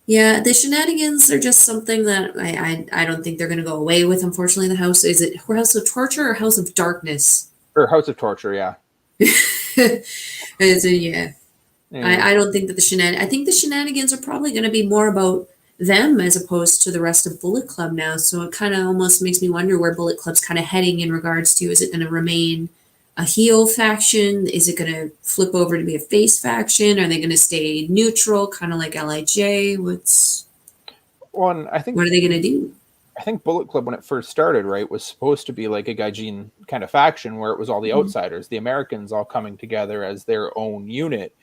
yeah, the shenanigans are just something that I don't think they're going to go away with. Unfortunately, the house, is it House of Torture or House of Darkness? Or House of Torture, yeah. Yeah. I don't think that I think the shenanigans are probably going to be more about them as opposed to the rest of Bullet Club now. So it kind of almost makes me wonder where Bullet Club's kind of heading in regards to, is it going to remain a heel faction? Is it going to flip over to be a face faction? Are they going to stay neutral, kind of like LIJ? What are they going to do? I think Bullet Club, when it first started, right, was supposed to be like a Gaijin kind of faction where it was all the outsiders, the Americans all coming together as their own unit.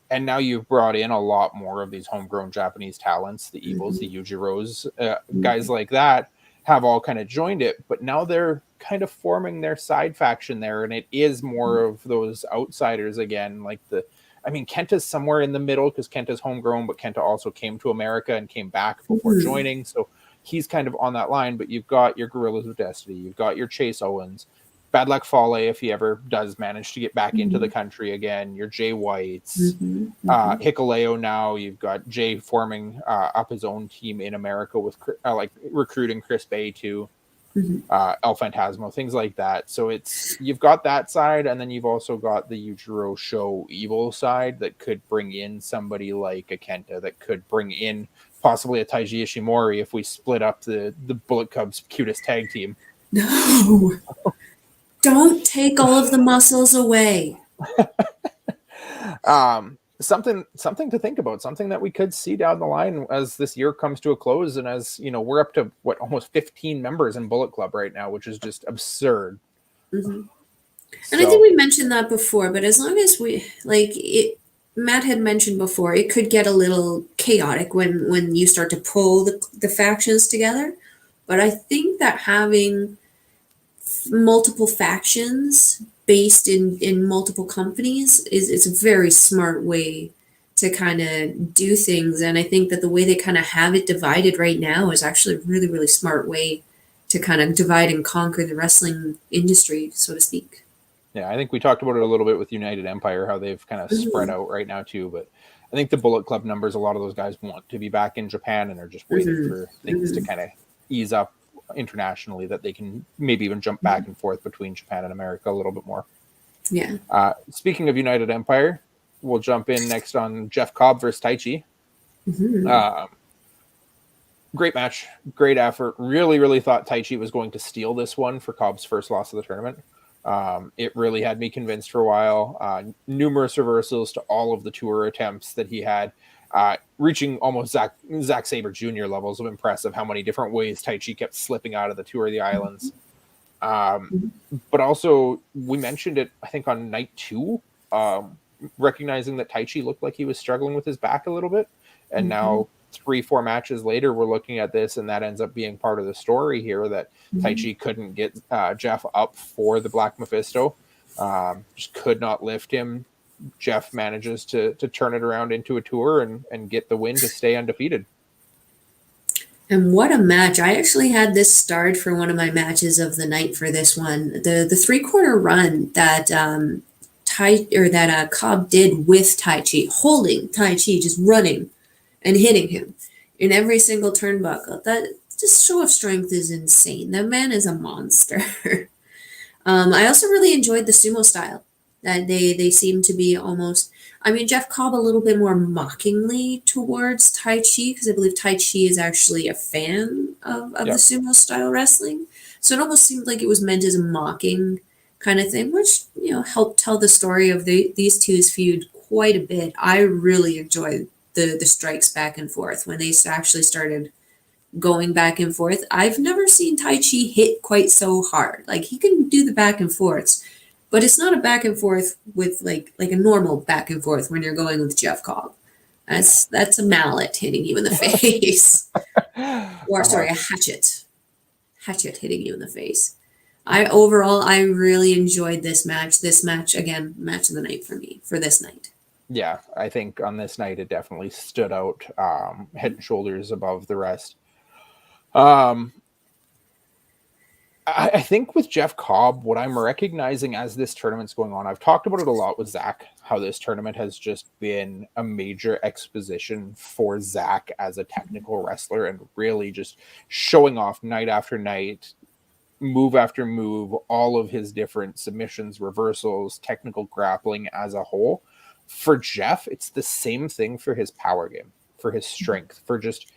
And now you've brought in a lot more of these homegrown Japanese talents, the Evils, the Yujiros, guys like that have all kind of joined it. But now they're kind of forming their side faction there. And it is more of those outsiders again, like the I mean, Kenta's somewhere in the middle because Kenta's homegrown, but Kenta also came to America and came back before joining. So he's kind of on that line, but you've got your Gorillas of Destiny. You've got your Chase Owens. Bad luck Fale if he ever does manage to get back into the country again. Your Jay Whites. Hikuleo now. You've got Jay forming up his own team in America with like recruiting Chris Bay too. El Phantasmo, things like that. So you've got that side, and then you've also got the Yujiro Show evil side that could bring in somebody like a Kenta, that could bring in possibly a Taiji Ishimori if we split up the Bullet Club's cutest tag team. No, don't take all of the muscles away. Something to think about, something that we could see down the line as this year comes to a close, and as you know, we're up to almost 15 members in Bullet Club right now, which is just absurd. And I think we mentioned that before, but as long as we Matt had mentioned before, it could get a little chaotic when you start to pull the factions together. But I think that having multiple factions based in multiple companies is a very smart way to kind of do things. And I think that the way they kind of have it divided right now is actually a really, really smart way to kind of divide and conquer the wrestling industry, so to speak. Yeah, I think we talked about it a little bit with United Empire, how they've kind of spread out right now too. But I think the Bullet Club numbers, a lot of those guys want to be back in Japan and are just waiting for things to kind of ease up internationally, that they can maybe even jump back and forth between Japan and America a little bit more. Yeah. Speaking of United Empire, we'll jump in next on Jeff Cobb versus Taichi. Great match, great effort. Really, really thought Taichi was going to steal this one for Cobb's first loss of the tournament. It really had me convinced for a while. Numerous reversals to all of the tour attempts that he had. Reaching almost Zack Sabre Jr. levels of impressive, how many different ways Taichi kept slipping out of the Tour of the Islands. But also, we mentioned it, I think, on night 2, recognizing that Taichi looked like he was struggling with his back a little bit. And now, 3-4 matches later, we're looking at this, and that ends up being part of the story here, that Taichi couldn't get Jeff up for the Black Mephisto. Just could not lift him. Jeff manages to turn it around into a tour and get the win to stay undefeated. And what a match. I actually had this starred for one of my matches of the night for this one. The 3-quarter run that Cobb did with Taichi, holding Taichi, just running and hitting him in every single turnbuckle. That just show of strength is insane. That man is a monster. I also really enjoyed the sumo style. That they seem to be almost, I mean, Jeff Cobb a little bit more mockingly towards Taichi, because I believe Taichi is actually a fan of the sumo style wrestling. So it almost seemed like it was meant as a mocking kind of thing, which, helped tell the story of these two's feud quite a bit. I really enjoyed the strikes back and forth when they actually started going back and forth. I've never seen Taichi hit quite so hard. Like, he can do the back and forths, but it's not a back and forth with like a normal back and forth when you're going with Jeff Cobb. That's a mallet hitting you in the face. Or sorry, a hatchet. Hatchet hitting you in the face. I really enjoyed this match. This match, again, match of the night for me, for this night. Yeah, I think on this night it definitely stood out head and shoulders above the rest. I think with Jeff Cobb, what I'm recognizing as this tournament's going on, I've talked about it a lot with Zach, how this tournament has just been a major exposition for Zach as a technical wrestler, and really just showing off night after night, move after move, all of his different submissions, reversals, technical grappling as a whole. For Jeff, it's the same thing for his power game, for his strength, for just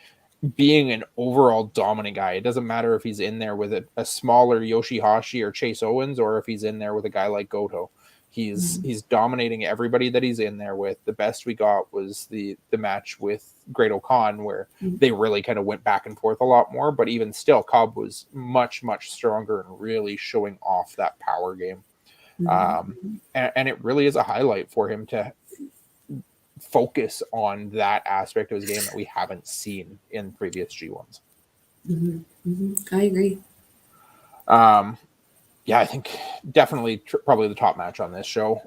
being an overall dominant guy. It doesn't matter if he's in there with a smaller Yoshihashi or Chase Owens, or if he's in there with a guy like Goto. He's dominating everybody that he's in there with. The best we got was the match with Great O'Khan, where they really kind of went back and forth a lot more, but even still, Cobb was much, much stronger and really showing off that power game. And it really is a highlight for him to focus on that aspect of his game that we haven't seen in previous G1s. I agree. Yeah, I think definitely probably the top match on this show.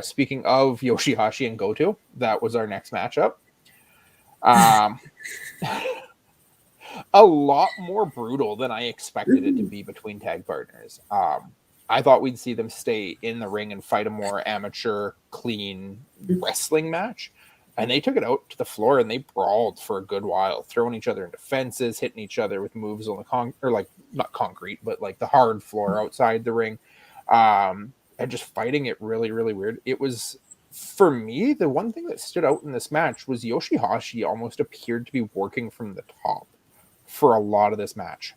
Speaking of Yoshihashi and Goto, that was our next matchup. A lot more brutal than I expected it to be between tag partners. I thought we'd see them stay in the ring and fight a more amateur, clean wrestling match. And they took it out to the floor and they brawled for a good while, throwing each other into fences, hitting each other with moves on the not concrete, but like the hard floor outside the ring. And just fighting it really, really weird. It was, for me, the one thing that stood out in this match was Yoshihashi almost appeared to be working from the top for a lot of this match,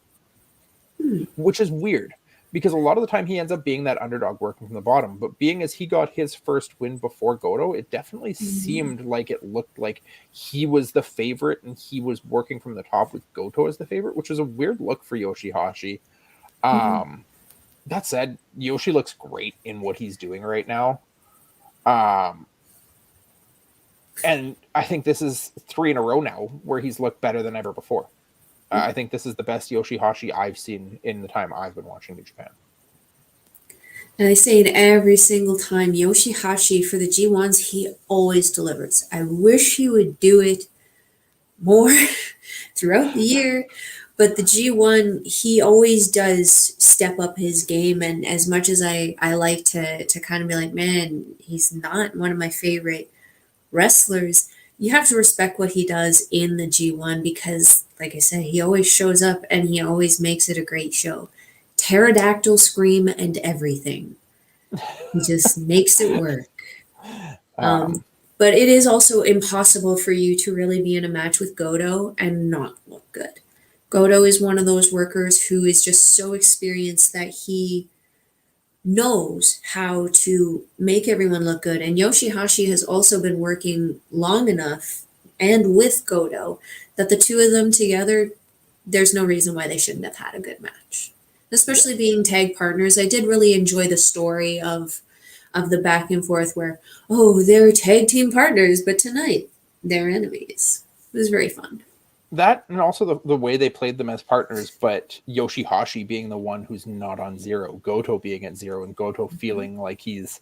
which is weird because a lot of the time he ends up being that underdog working from the bottom. But being as he got his first win before Goto, it definitely seemed like it looked like he was the favorite and he was working from the top with Goto as the favorite, which was a weird look for Yoshihashi. That said, Yoshi looks great in what he's doing right now. And I think this is 3 in a row now where he's looked better than ever before. I think this is the best Yoshihashi I've seen in the time I've been watching New Japan. And I say it every single time, Yoshihashi for the G1s, he always delivers. I wish he would do it more throughout the year. But the G1, he always does step up his game. And as much as I like to kind of be like, man, he's not one of my favorite wrestlers, you have to respect what he does in the G1 because, like I said, he always shows up and he always makes it a great show. Pterodactyl scream and everything. He just makes it work. But it is also impossible for you to really be in a match with Goto and not look good. Goto is one of those workers who is just so experienced that he knows how to make everyone look good. And Yoshihashi has also been working long enough and with Goto that the two of them together, there's no reason why they shouldn't have had a good match. Especially being tag partners. I did really enjoy the story of the back and forth where, oh, they're tag team partners, but tonight they're enemies. It was very fun. That and also the way they played them as partners, but Yoshihashi being the one who's not on 0, Goto being at 0, and Goto feeling like he's,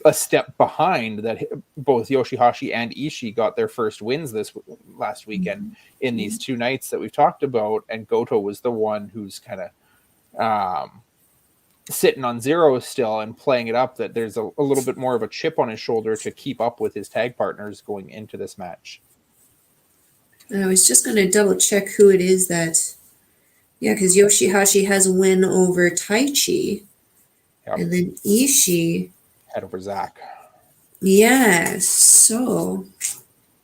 a step behind. That both Yoshihashi and Ishii got their first wins this last weekend in these 2 nights that we've talked about, and Goto was the one who's kind of sitting on 0 still and playing it up, that there's a little bit more of a chip on his shoulder to keep up with his tag partners going into this match. And I was just going to double check who it is that, because Yoshihashi has a win over Taichi. Yep. And then Ishii head over Zach. Yeah, so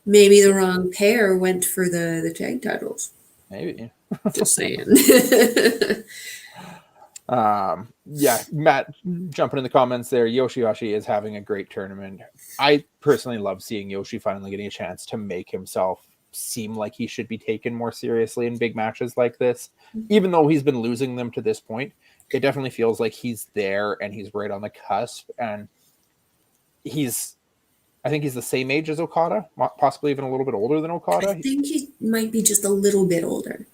maybe the wrong pair went for the tag titles. Maybe. Just saying. Matt jumping in the comments there. Yoshihashi is having a great tournament. I personally love seeing Yoshi finally getting a chance to make himself seem like he should be taken more seriously in big matches like this. Even though he's been losing them to this point, it definitely feels like he's there and he's right on the cusp. And I think he's the same age as Okada, possibly even a little bit older than Okada. I think he might be just a little bit older.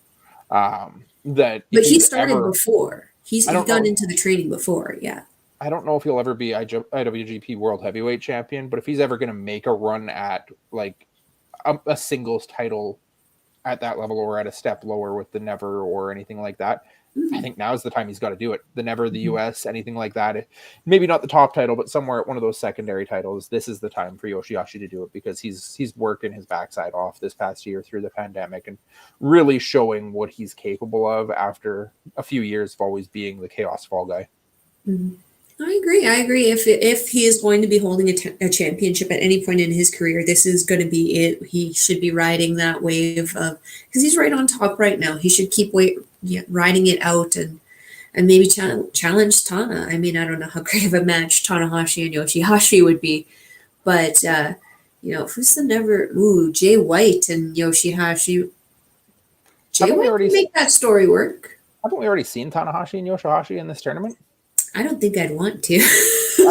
But he started before. He's gone into the training before, yeah. I don't know if he'll ever be IWGP World Heavyweight Champion, but if he's ever going to make a run at like a singles title at that level or at a step lower with the Never or anything like that, I think now's the time he's got to do it. The Never, the US, anything like that. Maybe not the top title, but somewhere at one of those secondary titles. This is the time for Yoshihashi to do it because he's working his backside off this past year through the pandemic and really showing what he's capable of after a few years of always being the Chaos Fall guy. Mm-hmm. I agree. If he is going to be holding a championship at any point in his career, this is going to be it. He should be riding that wave of, because he's right on top right now. He should keep riding it out and maybe challenge Tana. I mean, I don't know how great of a match Tanahashi and Yoshihashi would be, but who's the Never? Jay White and Yoshihashi. Jay White can make that story work. Haven't we already seen Tanahashi and Yoshihashi in this tournament? I don't think I'd want to.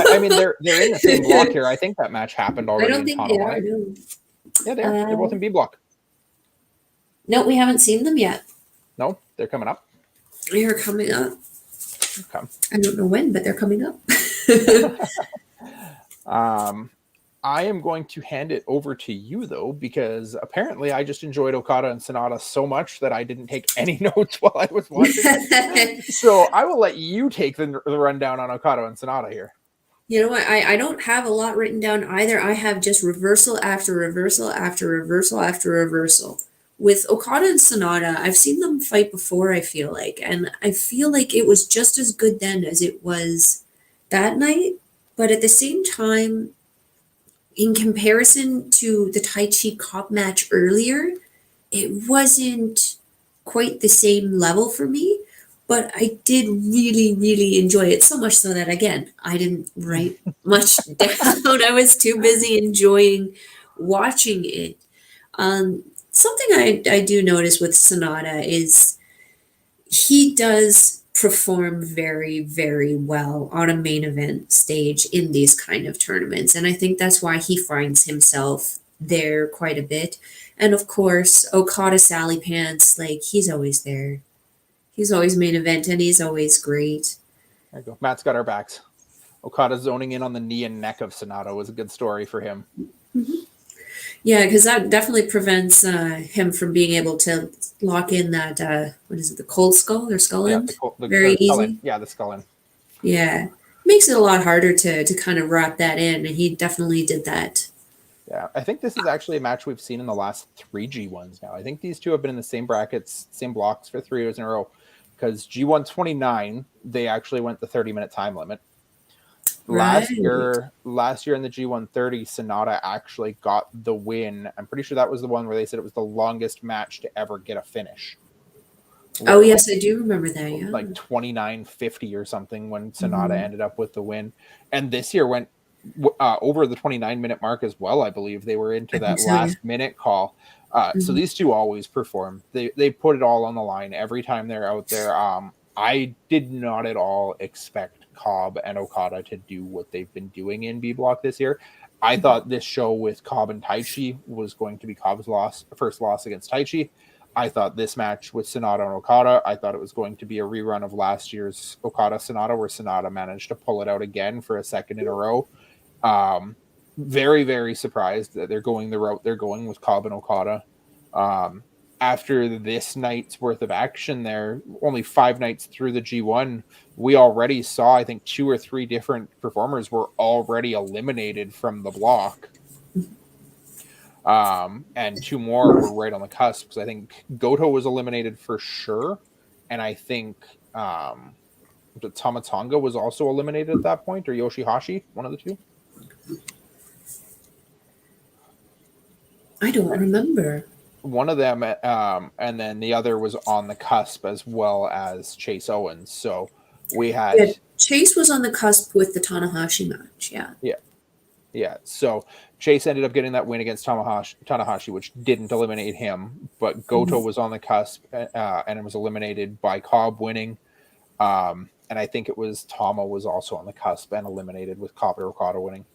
I mean, they're in the same block here. I think that match happened already. I don't think they are. No. Yeah, they are. They're both in B block. No, we haven't seen them yet. No, they're coming up. They're coming up. Okay. I don't know when, but they're coming up. I am going to hand it over to you, though, because apparently I just enjoyed Okada and Sonata so much that I didn't take any notes while I was watching it. So I will let you take the rundown on Okada and Sonata here. You know what? I don't have a lot written down either. I have just reversal after reversal after reversal after reversal. With Okada and Sonata, I've seen them fight before, I feel like. And I feel like it was just as good then as it was that night. But at the same time, in comparison to the Tai Chi Cop match earlier, it wasn't quite the same level for me, but I did really, really enjoy it. So much so that, again, I didn't write much down. I was too busy enjoying watching it. Something I do notice with Sonata is he does perform very, very well on a main event stage in these kind of tournaments. And I think that's why he finds himself there quite a bit. And of course, Okada Sally Pants, like he's always there. He's always main event and he's always great. There you go. Matt's got our backs. Okada zoning in on the knee and neck of Sonata was a good story for him. Mm-hmm. Yeah, because that definitely prevents him from being able to lock in that, what is it, the cold skull or skull end? Very easy. Yeah, the skull end. Yeah. Makes it a lot harder to kind of wrap that in, and he definitely did that. Yeah, I think this is actually a match we've seen in the last 3 G1s now. I think these two have been in the same brackets, same blocks for 3 years in a row. Because G1 29, they actually went the 30-minute time limit. Last year in the G1 30, Sonata actually got the win. I'm pretty sure that was the one where they said it was the longest match to ever get a finish. Oh, yes, I do remember that, yeah. Like 29:50 or something when Sonata ended up with the win. And this year went over the 29-minute mark as well, I believe. They were into that last-minute call. So these two always perform. They put it all on the line every time they're out there. I did not at all expect Cobb and Okada to do what they've been doing in B Block this year. I thought this show with Cobb and Taichi was going to be Cobb's first loss against Taichi. I thought this match with Sonata and Okada, I thought it was going to be a rerun of last year's Okada-Sonata, where Sonata managed to pull it out again for a second in a row. Very, very surprised that they're going the route they're going with Cobb and Okada. After this night's worth of action there, only 5 nights through the G1, we already saw, I think, 2 or 3 different performers were already eliminated from the block. And 2 more were right on the cusp, because I think Goto was eliminated for sure, and I think Tamatonga was also eliminated at that point, or Yoshihashi, one of the 2. I don't remember. One of them, and then the other was on the cusp, as well as Chase Owens. So we had Chase was on the cusp with the Tanahashi match. Yeah. So Chase ended up getting that win against Tanahashi, which didn't eliminate him, but Goto was on the cusp, and it was eliminated by Cobb winning. And I think it was Tama was also on the cusp and eliminated with Cobb or Okada winning.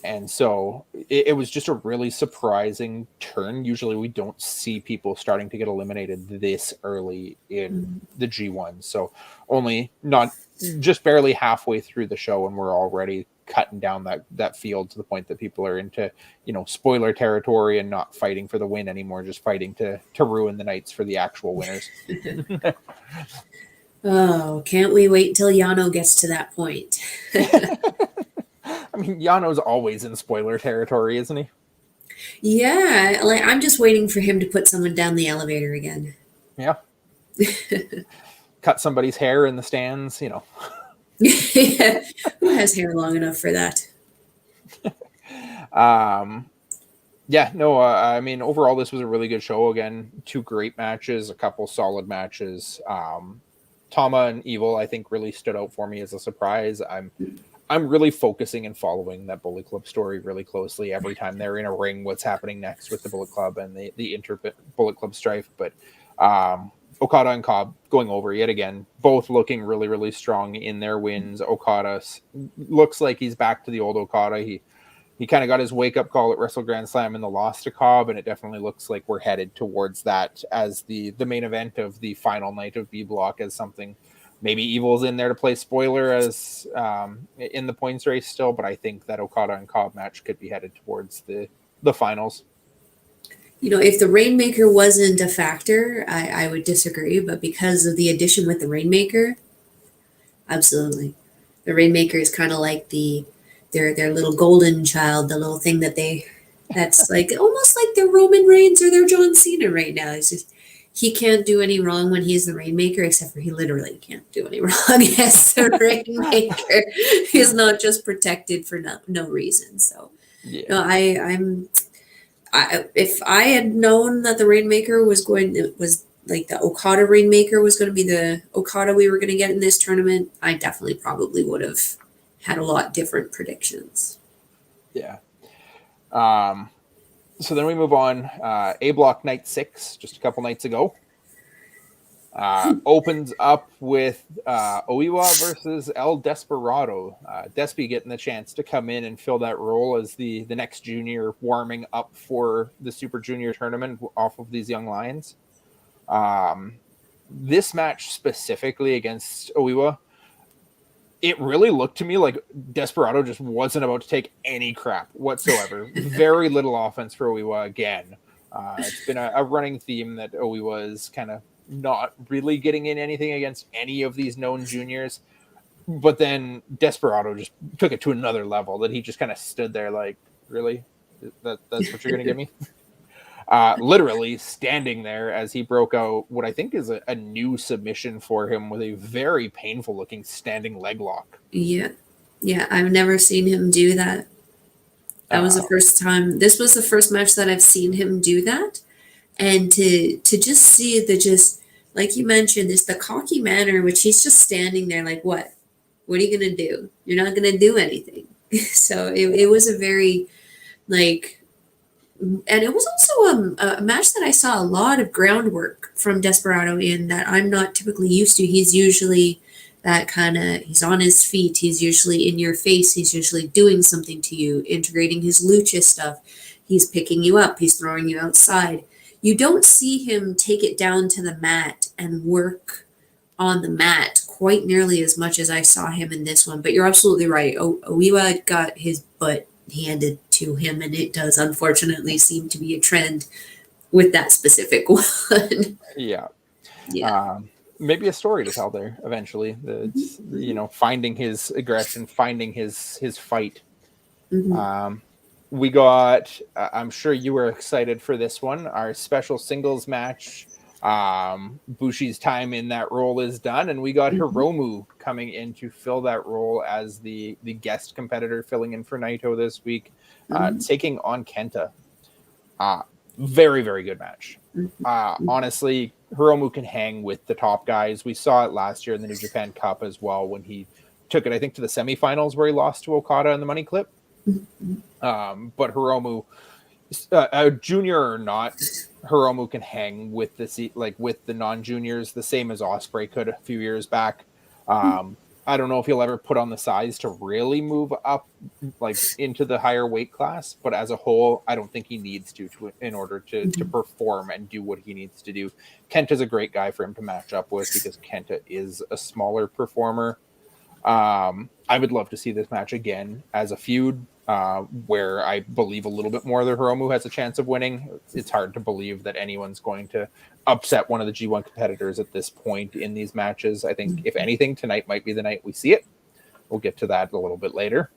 And so it was just a really surprising turn. Usually we don't see people starting to get eliminated this early in the G1. So only not just barely halfway through the show, and we're already cutting down that field to the point that people are into, spoiler territory and not fighting for the win anymore, just fighting to ruin the nights for the actual winners. Oh, can't we wait until Yano gets to that point? I mean, Yano's always in spoiler territory, isn't he? Yeah, I'm just waiting for him to put someone down the elevator again. Yeah. Cut somebody's hair in the stands, Yeah. Who has hair long enough for that? I mean, overall, this was a really good show. Again, 2 great matches, a couple solid matches. Tama and Evil, I think, really stood out for me as a surprise. I'm really focusing and following that Bullet Club story really closely. Every time they're in a ring, what's happening next with the Bullet Club and the inter-Bullet Club strife. But Okada and Cobb going over yet again, both looking really, really strong in their wins. Okada looks like he's back to the old Okada. He kind of got his wake-up call at Wrestle Grand Slam in the loss to Cobb, and it definitely looks like we're headed towards that as the main event of the final night of B Block, as something Maybe Evil's in there to play spoiler as in the points race still, but I think that Okada and Cobb match could be headed towards the finals. If the Rainmaker wasn't a factor, I would disagree. But because of the addition with the Rainmaker, absolutely. The Rainmaker is kind of like their little golden child, the little thing that's like almost like their Roman Reigns or their John Cena right now. It's just he can't do any wrong when he's the Rainmaker, except for he literally can't do any wrong as the Rainmaker. He's not just protected for no reason. So if I had known that the Rainmaker was like the Okada Rainmaker was going to be the Okada we were going to get in this tournament, I definitely probably would have had a lot different predictions. Yeah. So then we move on. A Block Night 6, just a couple nights ago. Opens up with Oiwa versus El Desperado. Despy getting the chance to come in and fill that role as the next junior warming up for the Super Junior tournament off of these young lions. This match specifically against Oiwa, it really looked to me like Desperado just wasn't about to take any crap whatsoever. Very little offense for Oiwa again. It's been a running theme that Oiwa is kind of not really getting in anything against any of these known juniors. But then Desperado just took it to another level that he just kind of stood there like, really? That's what you're going to give me? Literally standing there as he broke out what I think is a new submission for him with a very painful looking standing leg lock. Yeah. I've never seen him do that. That was the first time. This was the first match that I've seen him do that. And to just see like you mentioned, it's the cocky manner, which he's just standing there like, what are you going to do? You're not going to do anything. So it was a very like, and it was also a match that I saw a lot of groundwork from Desperado in that I'm not typically used to. He's usually that kind of, he's on his feet. He's usually in your face. He's usually doing something to you, integrating his lucha stuff. He's picking you up. He's throwing you outside. You don't see him take it down to the mat and work on the mat quite nearly as much as I saw him in this one. But you're absolutely right. Oiwa got his butt handed to him, and it does unfortunately seem to be a trend with that specific one. Yeah. Maybe a story to tell there eventually. Finding his aggression, finding his fight. Mm-hmm. We got, I'm sure you were excited for this one, our special singles match. Bushi's time in that role is done, and we got Hiromu coming in to fill that role as the guest competitor filling in for Naito this week, taking on Kenta. Very, very good match. Honestly, Hiromu can hang with the top guys. We saw it last year in the New Japan Cup as well when he took it, I think, to the semifinals where he lost to Okada in the money clip. But Hiromu, a junior or not, Hiromu can hang with with the non-juniors, the same as Ospreay could a few years back. I don't know if he'll ever put on the size to really move up into the higher weight class, but as a whole, I don't think he needs to in order to perform and do what he needs to do. Kenta's a great guy for him to match up with because Kenta is a smaller performer. I would love to see this match again as a feud, where I believe a little bit more that Hiromu has a chance of winning. It's hard to believe that anyone's going to upset one of the G1 competitors at this point in these matches. I think, if anything, tonight might be the night we see it. We'll get to that a little bit later.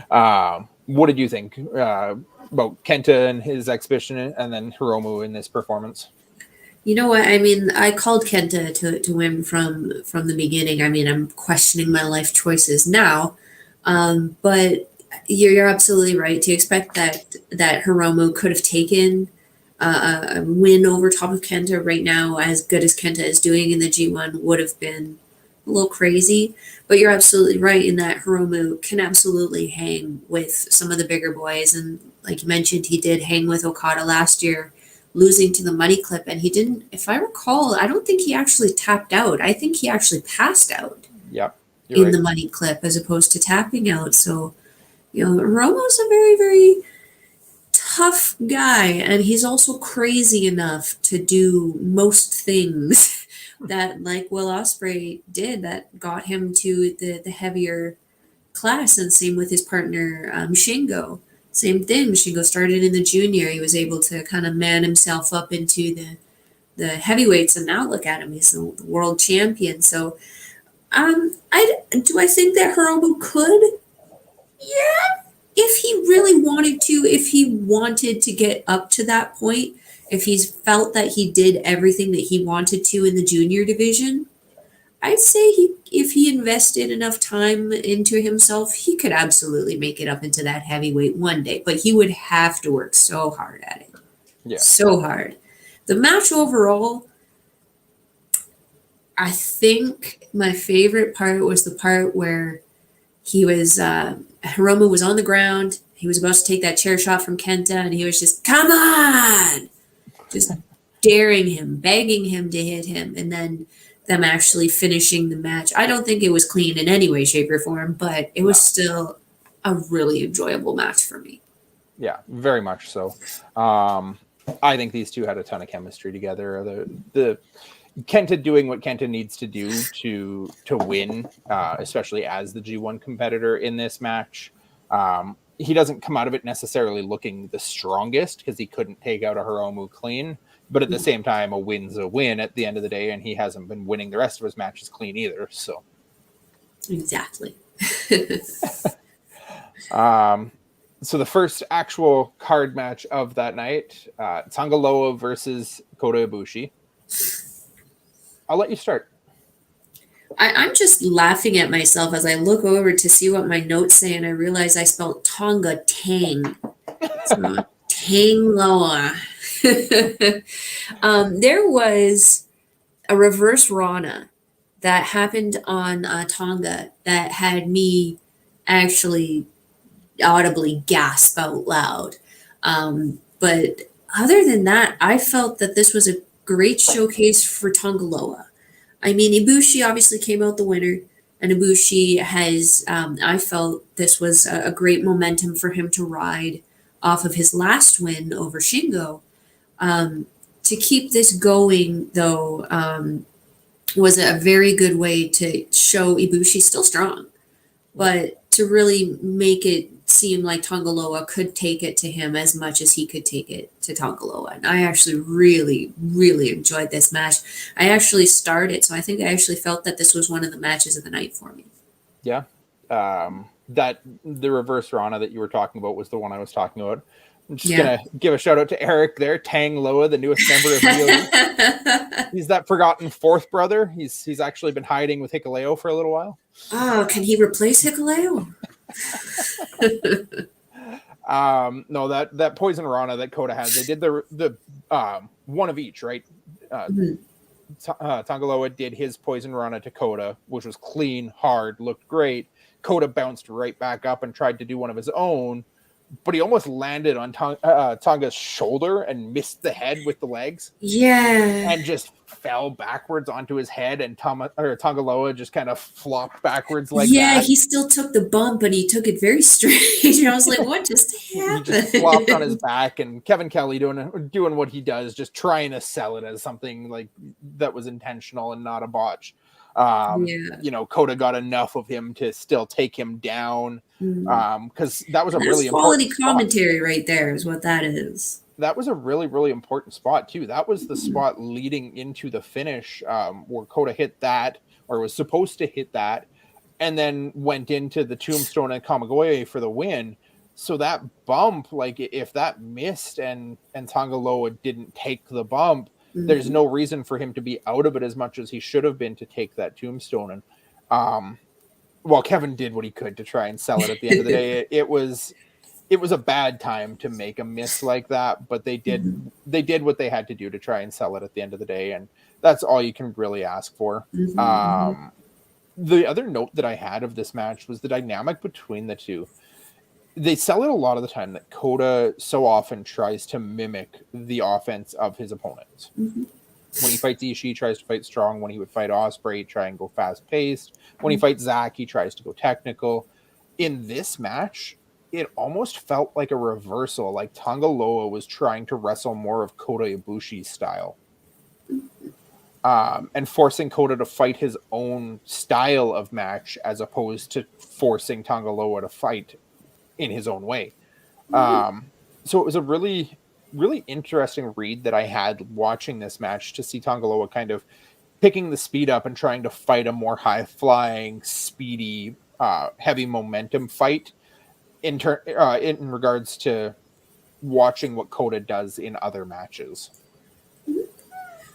What did you think about Kenta and his exhibition and then Hiromu in this performance? You know what? I mean, I called Kenta to win from the beginning. I mean, I'm questioning my life choices now. But you're absolutely right to expect that Hiromu could have taken a win over top of Kenta right now. As good as Kenta is doing in the G1 would have been a little crazy, but you're absolutely right in that Hiromu can absolutely hang with some of the bigger boys. And like you mentioned, he did hang with Okada last year, losing to the money clip. And he didn't, if I recall, I don't think he actually tapped out. I think he actually passed out. Yep. In the money clip as opposed to tapping out. So, Hiromu's a very, very tough guy, and he's also crazy enough to do most things that, like Will Ospreay did, that got him to the heavier class, and same with his partner Shingo. Same thing. Shingo started in the junior. He was able to kind of man himself up into the heavyweights, and now look at him. He's the world champion. So, I think that Hiromu could, yeah, if he really wanted to, if he wanted to get up to that point, if he's felt that he did everything that he wanted to in the junior division, I'd say if he invested enough time into himself, he could absolutely make it up into that heavyweight one day. But he would have to work so hard at it. Yeah. So hard. The match overall, I think my favorite part was the part where Hiromu was on the ground. He was about to take that chair shot from Kenta, and he was just, come on! Just daring him, begging him to hit him, and then them actually finishing the match. I don't think it was clean in any way, shape, or form, but it was still a really enjoyable match for me. Yeah, very much so. I think these two had a ton of chemistry together. The Kenta doing what Kenta needs to do to win, especially as the G1 competitor in this match. He doesn't come out of it necessarily looking the strongest because he couldn't take out a Hiromu clean. But at the same time, a win's a win at the end of the day, and he hasn't been winning the rest of his matches clean either. So exactly. So the first actual card match of that night, Tanga Loa versus Kota Ibushi. I'll let you start. I'm just laughing at myself as I look over to see what my notes say, and I realize I spelled Tonga Tang. It's not Tang Loa. There was a reverse Rana that happened on Tonga that had me actually audibly gasp out loud. But other than that, I felt that this was a great showcase for Tonga Loa. I mean, Ibushi obviously came out the winner, and Ibushi has, I felt this was a great momentum for him to ride off of his last win over Shingo. To keep this going, though, was a very good way to show Ibushi still strong, but to really make it seem like Tonga Loa could take it to him as much as he could take it to Tonga Loa. And I actually really, really enjoyed this match. I actually started, so I think I actually felt that this was one of the matches of the night for me. Yeah. That the reverse Rana that you were talking about was the one I was talking about. I'm just gonna give a shout out to Eric there, Tang Loa, the newest member of VOD. He's that forgotten fourth brother. He's actually been hiding with Hikuleo for a little while. Oh, can he replace Hikuleo? No, that poison Rana that Kota had, they did the one of each, right? Tonga Loa did his poison Rana to Kota, which was clean, hard, looked great. Kota bounced right back up and tried to do one of his own, but he almost landed on Tonga's shoulder and missed the head with the legs. Yeah. And just fell backwards onto his head, and Tonga Loa just kind of flopped backwards like that. Yeah, he still took the bump, but he took it very strange. I was like, what just happened? He just flopped on his back, and Kevin Kelly doing what he does, just trying to sell it as something like that was intentional and not a botch. You know, Kota got enough of him to still take him down, because that was a really quality important commentary right there is what that is. That was a really, really important spot too. That was the spot leading into the finish, where Kota hit that, or was supposed to hit that, and then went into the tombstone and Kamigoye for the win. So that bump, like if that missed and Tonga Loa didn't take the bump, there's no reason for him to be out of it as much as he should have been to take that tombstone. And while Kevin did what he could to try and sell it at the end of the day, it was a bad time to make a miss like that, but they did what they had to do to try and sell it at the end of the day, and that's all you can really ask for. The other note that I had of this match was the dynamic between the two. They sell it a lot of the time that Kota so often tries to mimic the offense of his opponents. When he fights Ishii, he tries to fight strong. When he would fight Ospreay, try and go fast-paced. When he fights Zack, he tries to go technical. In this match, it almost felt like a reversal, like Tonga Loa was trying to wrestle more of Kota Ibushi's style. and forcing Kota to fight his own style of match as opposed to forcing Tangaloa to fight in his own way. So it was a really, really interesting read that I had watching this match to see Tangaloa kind of picking the speed up and trying to fight a more high-flying, speedy, heavy momentum fight in regards to watching what Kota does in other matches.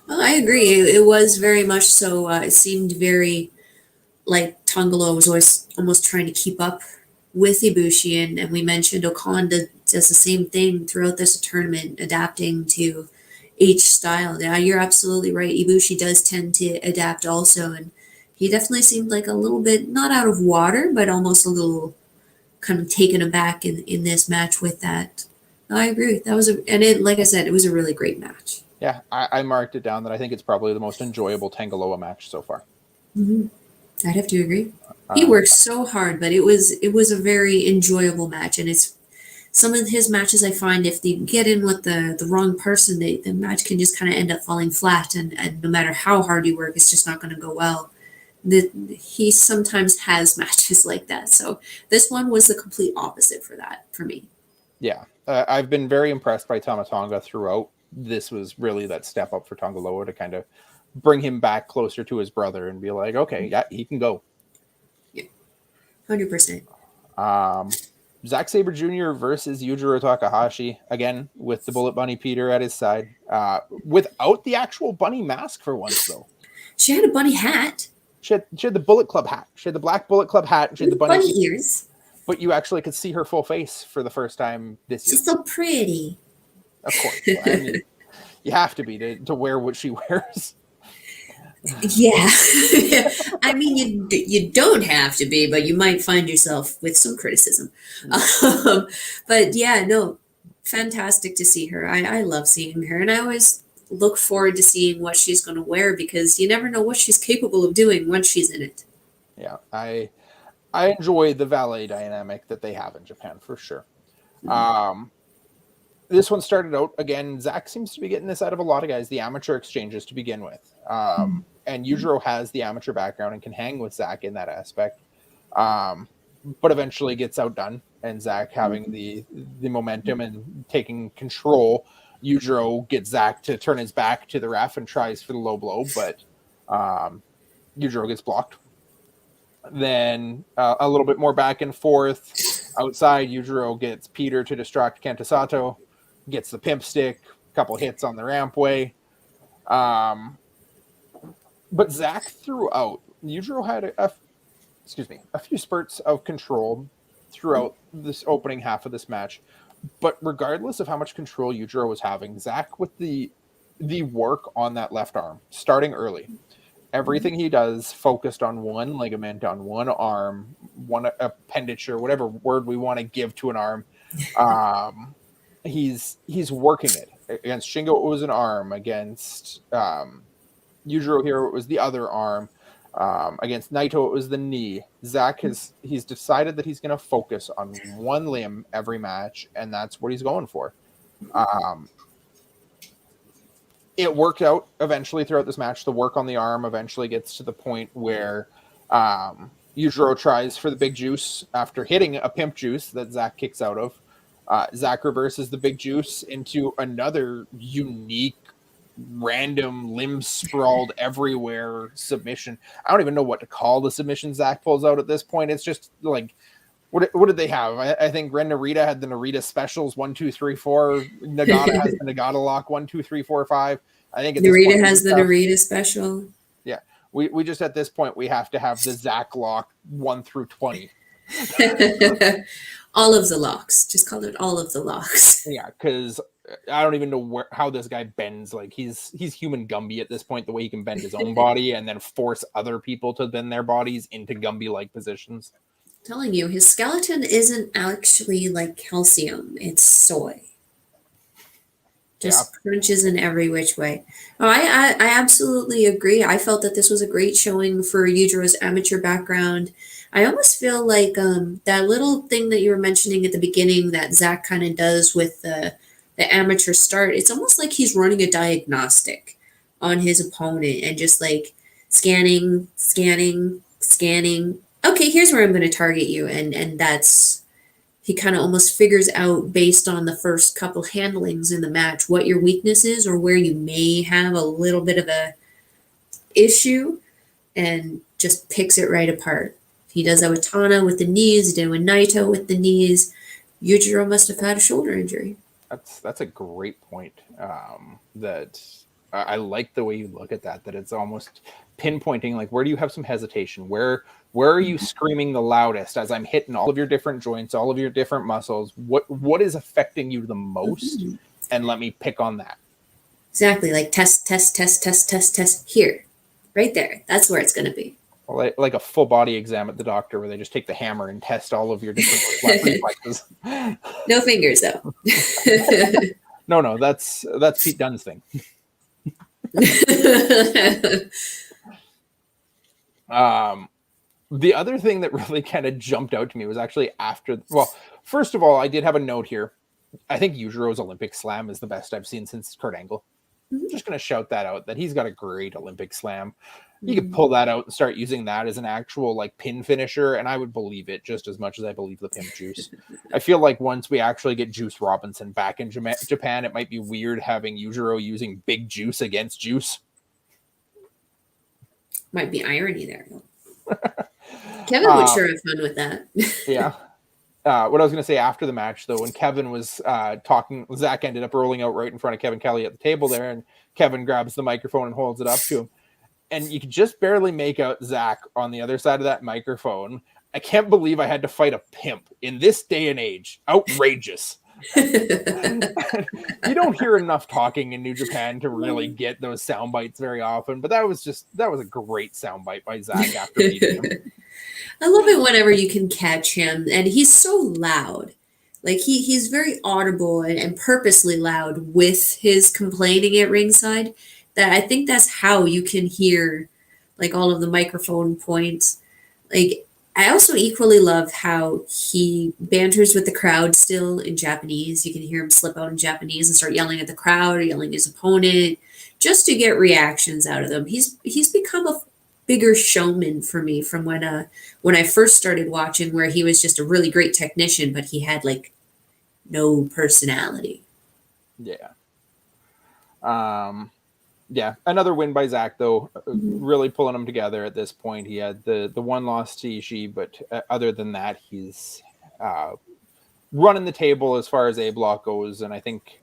Well, I agree. It was very much so. It seemed very like Tangaloa was always almost trying to keep up with Ibushi, and we mentioned Okan does the same thing throughout this tournament, adapting to each style. Yeah, you're absolutely right. Ibushi does tend to adapt also, and he definitely seemed like a little bit not out of water, but almost a little kind of taken aback in this match with that. No, I agree. That was like I said, it was a really great match. Yeah, I marked it down that I think it's probably the most enjoyable Tangaloa match so far. Mm-hmm. I'd have to agree. He worked so hard, but it was a very enjoyable match, and it's some of his matches I find if they get in with the wrong person, the match can just kind of end up falling flat, and no matter how hard you work, it's just not going to go well. He sometimes has matches like that, so this one was the complete opposite for me. Yeah, I've been very impressed by Tama Tonga throughout. This was really that step up for Tangaloa to kind of bring him back closer to his brother and be like, okay, yeah, he can go. Yeah, 100%. Zack Sabre Jr. versus Yujiro Takahashi, again, with the Bullet Bunny Peter at his side, without the actual bunny mask for once, though. She had a bunny hat. She had the Bullet Club hat. She had the black Bullet Club hat. She had the bunny ears. But you actually could see her full face for the first time this year. She's so pretty. Of course. I mean, you have to be to wear what she wears. Yeah. I mean, you don't have to be, but you might find yourself with some criticism. But yeah, no, fantastic to see her. I love seeing her, and I always look forward to seeing what she's going to wear because you never know what she's capable of doing once she's in it. Yeah, I enjoy the valet dynamic that they have in Japan for sure. Mm-hmm. This one started out, again, Zach seems to be getting this out of a lot of guys, the amateur exchanges to begin with. And Yujiro has the amateur background and can hang with Zach in that aspect. But eventually gets outdone, and Zach having the momentum and taking control, Yujiro gets Zach to turn his back to the ref and tries for the low blow, but Yujiro gets blocked. Then a little bit more back and forth. Outside, Yujiro gets Peter to distract Kenta Sato, gets the pimp stick, a couple hits on the rampway. But Zach throughout, Yujiro had a few spurts of control throughout this opening half of this match. But regardless of how much control Yujiro was having, Zach with the work on that left arm, starting early. Everything he does focused on one ligament, on one arm, one appendage, or whatever word we want to give to an arm. He's working it. Against Shingo, it was an arm. Against Yujiro here, it was the other arm. Against Naito, it was the knee. Zach he's decided that he's going to focus on one limb every match, and that's what he's going for. It worked out eventually throughout this match. The work on the arm eventually gets to the point where Yujiro tries for the big juice after hitting a pimp juice that Zach kicks out of. Zach reverses the big juice into another unique, random, limb sprawled everywhere submission. I don't even know what to call the submission Zach pulls out at this point. It's just like, what did they have? I think Ren Narita had the Narita specials 1, 2, 3, 4. Nagata has the Nagata lock 1, 2, 3, 4, 5. I think Narita has the Narita special. Yeah, we just at this point we have to have the Zach lock 1 through 20. All of the locks. Just call it all of the locks. Yeah, because I don't even know how this guy bends. Like he's human Gumby at this point. The way he can bend his own body and then force other people to bend their bodies into Gumby-like positions. I'm telling you, his skeleton isn't actually like calcium. It's soy. Just crunches in every which way. Oh, I absolutely agree. I felt that this was a great showing for Yujiro's amateur background. I almost feel like that little thing that you were mentioning at the beginning that Zach kind of does with the amateur start, it's almost like he's running a diagnostic. on his opponent and just like scanning. Okay, here's where I'm going to target you. And that's, he kind of almost figures out based on the first couple handlings in the match what your weakness is or where you may have a little bit of a issue and just picks it right apart. He does that with Tana with the knees, he did it with Naito with the knees. Yujiro must have had a shoulder injury. That's a great point. That I like the way you look at that. That it's almost pinpointing, like, where do you have some hesitation? Where are you screaming the loudest as I'm hitting all of your different joints, all of your different muscles? What is affecting you the most? And let me pick on that. Exactly, like test here, right there. That's where it's going to be. Like a full body exam at the doctor where they just take the hammer and test all of your different reflexes. No fingers, though. No, that's Pete Dunne's thing. The other thing that really kind of jumped out to me was actually after. Well, first of all, I did have a note here. I think Yujiro's Olympic Slam is the best I've seen since Kurt Angle. I'm just going to shout that out, that he's got a great Olympic Slam. You could pull that out and start using that as an actual like pin finisher, and I would believe it just as much as I believe the Pimp Juice. I feel like once we actually get Juice Robinson back in Japan, it might be weird having Yujiro using Big Juice against Juice. Might be irony there, though. Kevin would sure have fun with that. Yeah. What I was going to say after the match, though, when Kevin was talking, Zach ended up rolling out right in front of Kevin Kelly at the table there, and Kevin grabs the microphone and holds it up to him. And you could just barely make out Zach on the other side of that microphone. I can't believe I had to fight a pimp in this day and age. Outrageous. You don't hear enough talking in New Japan to really get those sound bites very often, but that was a great sound bite by Zach after beating him. I love it whenever you can catch him, and he's so loud. Like he's very audible and purposely loud with his complaining at ringside. That I think that's how you can hear like all of the microphone points. Like I also equally love how he banters with the crowd still in Japanese. You can hear him slip out in Japanese and start yelling at the crowd or yelling at his opponent just to get reactions out of them. He's become a bigger showman for me from when I first started watching, where he was just a really great technician, but he had like no personality. Yeah. Yeah, another win by Zach, though, really pulling them together at this point. He had the one loss to Ishii, but other than that, he's running the table as far as A block goes, and I think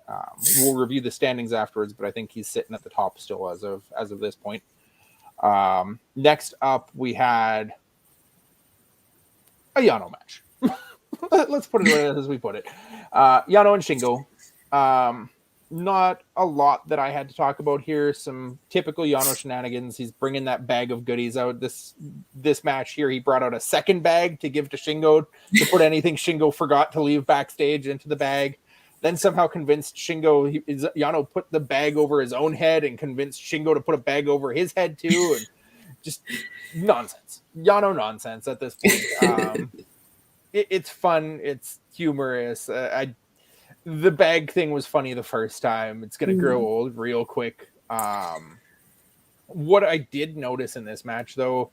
we'll review the standings afterwards, but I think he's sitting at the top still as of this point. Next up, we had a Yano match. Let's put it as we put it. Yano and Shingo. Not a lot that I had to talk about here. Some typical Yano shenanigans. He's bringing that bag of goodies out. This match here, he brought out a second bag to give to Shingo to put anything Shingo forgot to leave backstage into the bag. Then somehow convinced Yano put the bag over his own head and convinced Shingo to put a bag over his head too. And just nonsense. Yano nonsense at this point. It's fun. It's humorous. The bag thing was funny the first time. It's going to grow old real quick. What I did notice in this match, though,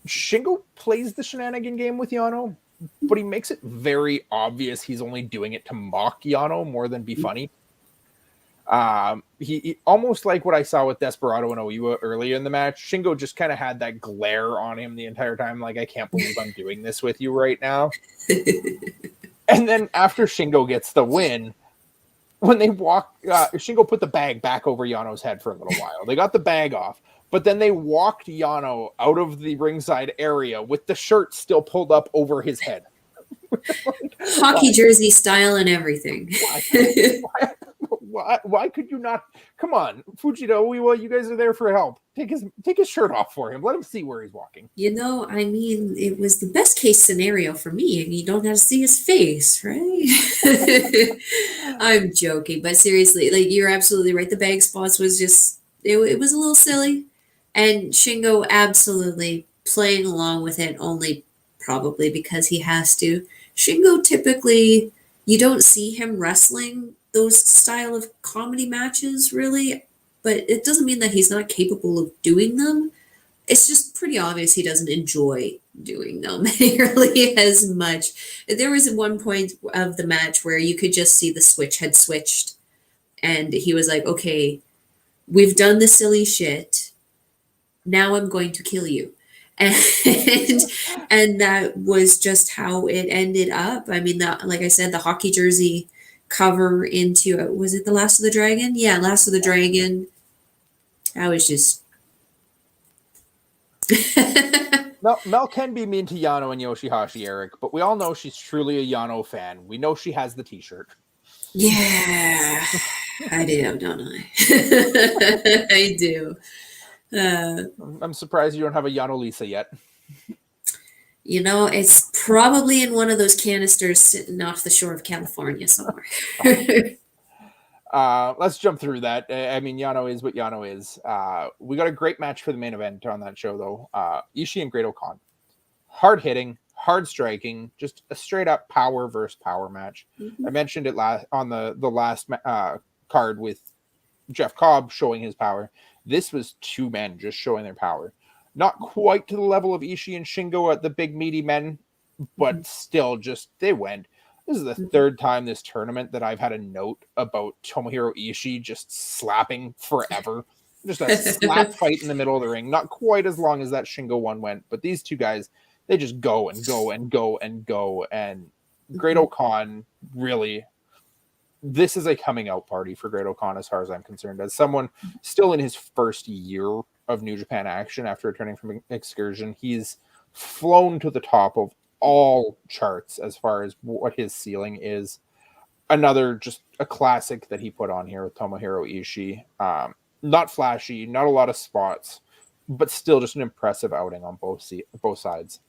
Shingo plays the shenanigan game with Yano, but he makes it very obvious he's only doing it to mock Yano more than be funny. He almost like what I saw with Desperado and Oiwa earlier in the match. Shingo just kind of had that glare on him the entire time, like, I can't believe I'm doing this with you right now. And then after Shingo gets the win, when they walk, Shingo put the bag back over Yano's head for a little while. They got the bag off, but then they walked Yano out of the ringside area with the shirt still pulled up over his head. Like, hockey jersey style and everything. Why could you not? Come on, Fujita, you guys are there for help. Take his shirt off for him. Let him see where he's walking. I mean, it was the best case scenario for me, and you don't have to see his face, right? I'm joking, but seriously, like, you're absolutely right. The bag spots was just it was a little silly, and Shingo absolutely playing along with it, only probably because he has to. Shingo typically, you don't see him wrestling those style of comedy matches, really. but it doesn't mean that he's not capable of doing them. It's just pretty obvious he doesn't enjoy doing them nearly as much. There was one point of the match where you could just see the switch had switched, and he was like, okay, we've done the silly shit. Now I'm going to kill you. And and that was just how it ended up. I mean, like I said, the hockey jersey cover into, was it the Last of the Dragon? Yeah, Last of the Dragon. I was just Mel can be mean to Yano and Yoshihashi, Eric, but we all know she's truly a Yano fan. We know she has the t-shirt. Yeah, I do, don't I? I do. I'm surprised you don't have a Yano Lisa yet. It's probably in one of those canisters sitting off the shore of California somewhere. Let's jump through that. I mean, Yano is what Yano is. We got a great match for the main event on that show, though. Ishii and Great-O-Khan. Hard hitting, hard striking, just a straight up power versus power match. Mm-hmm. I mentioned it on the last card with Jeff Cobb showing his power. This was two men just showing their power. Not quite to the level of Ishii and Shingo at the big meaty men, but still just they went. This is the third time this tournament that I've had a note about Tomohiro Ishii just slapping forever. Just a slap fight in the middle of the ring. Not quite as long as that Shingo one went, but these two guys, they just go and go and go and go. And Great-O-Khan, really, this is a coming out party for Great-O-Khan as far as I'm concerned. As someone still in his first year of New Japan action after returning from excursion, he's flown to the top of all charts as far as what his ceiling is. Another just a classic that he put on here with Tomohiro Ishii. Not flashy, not a lot of spots, but still just an impressive outing on both sides.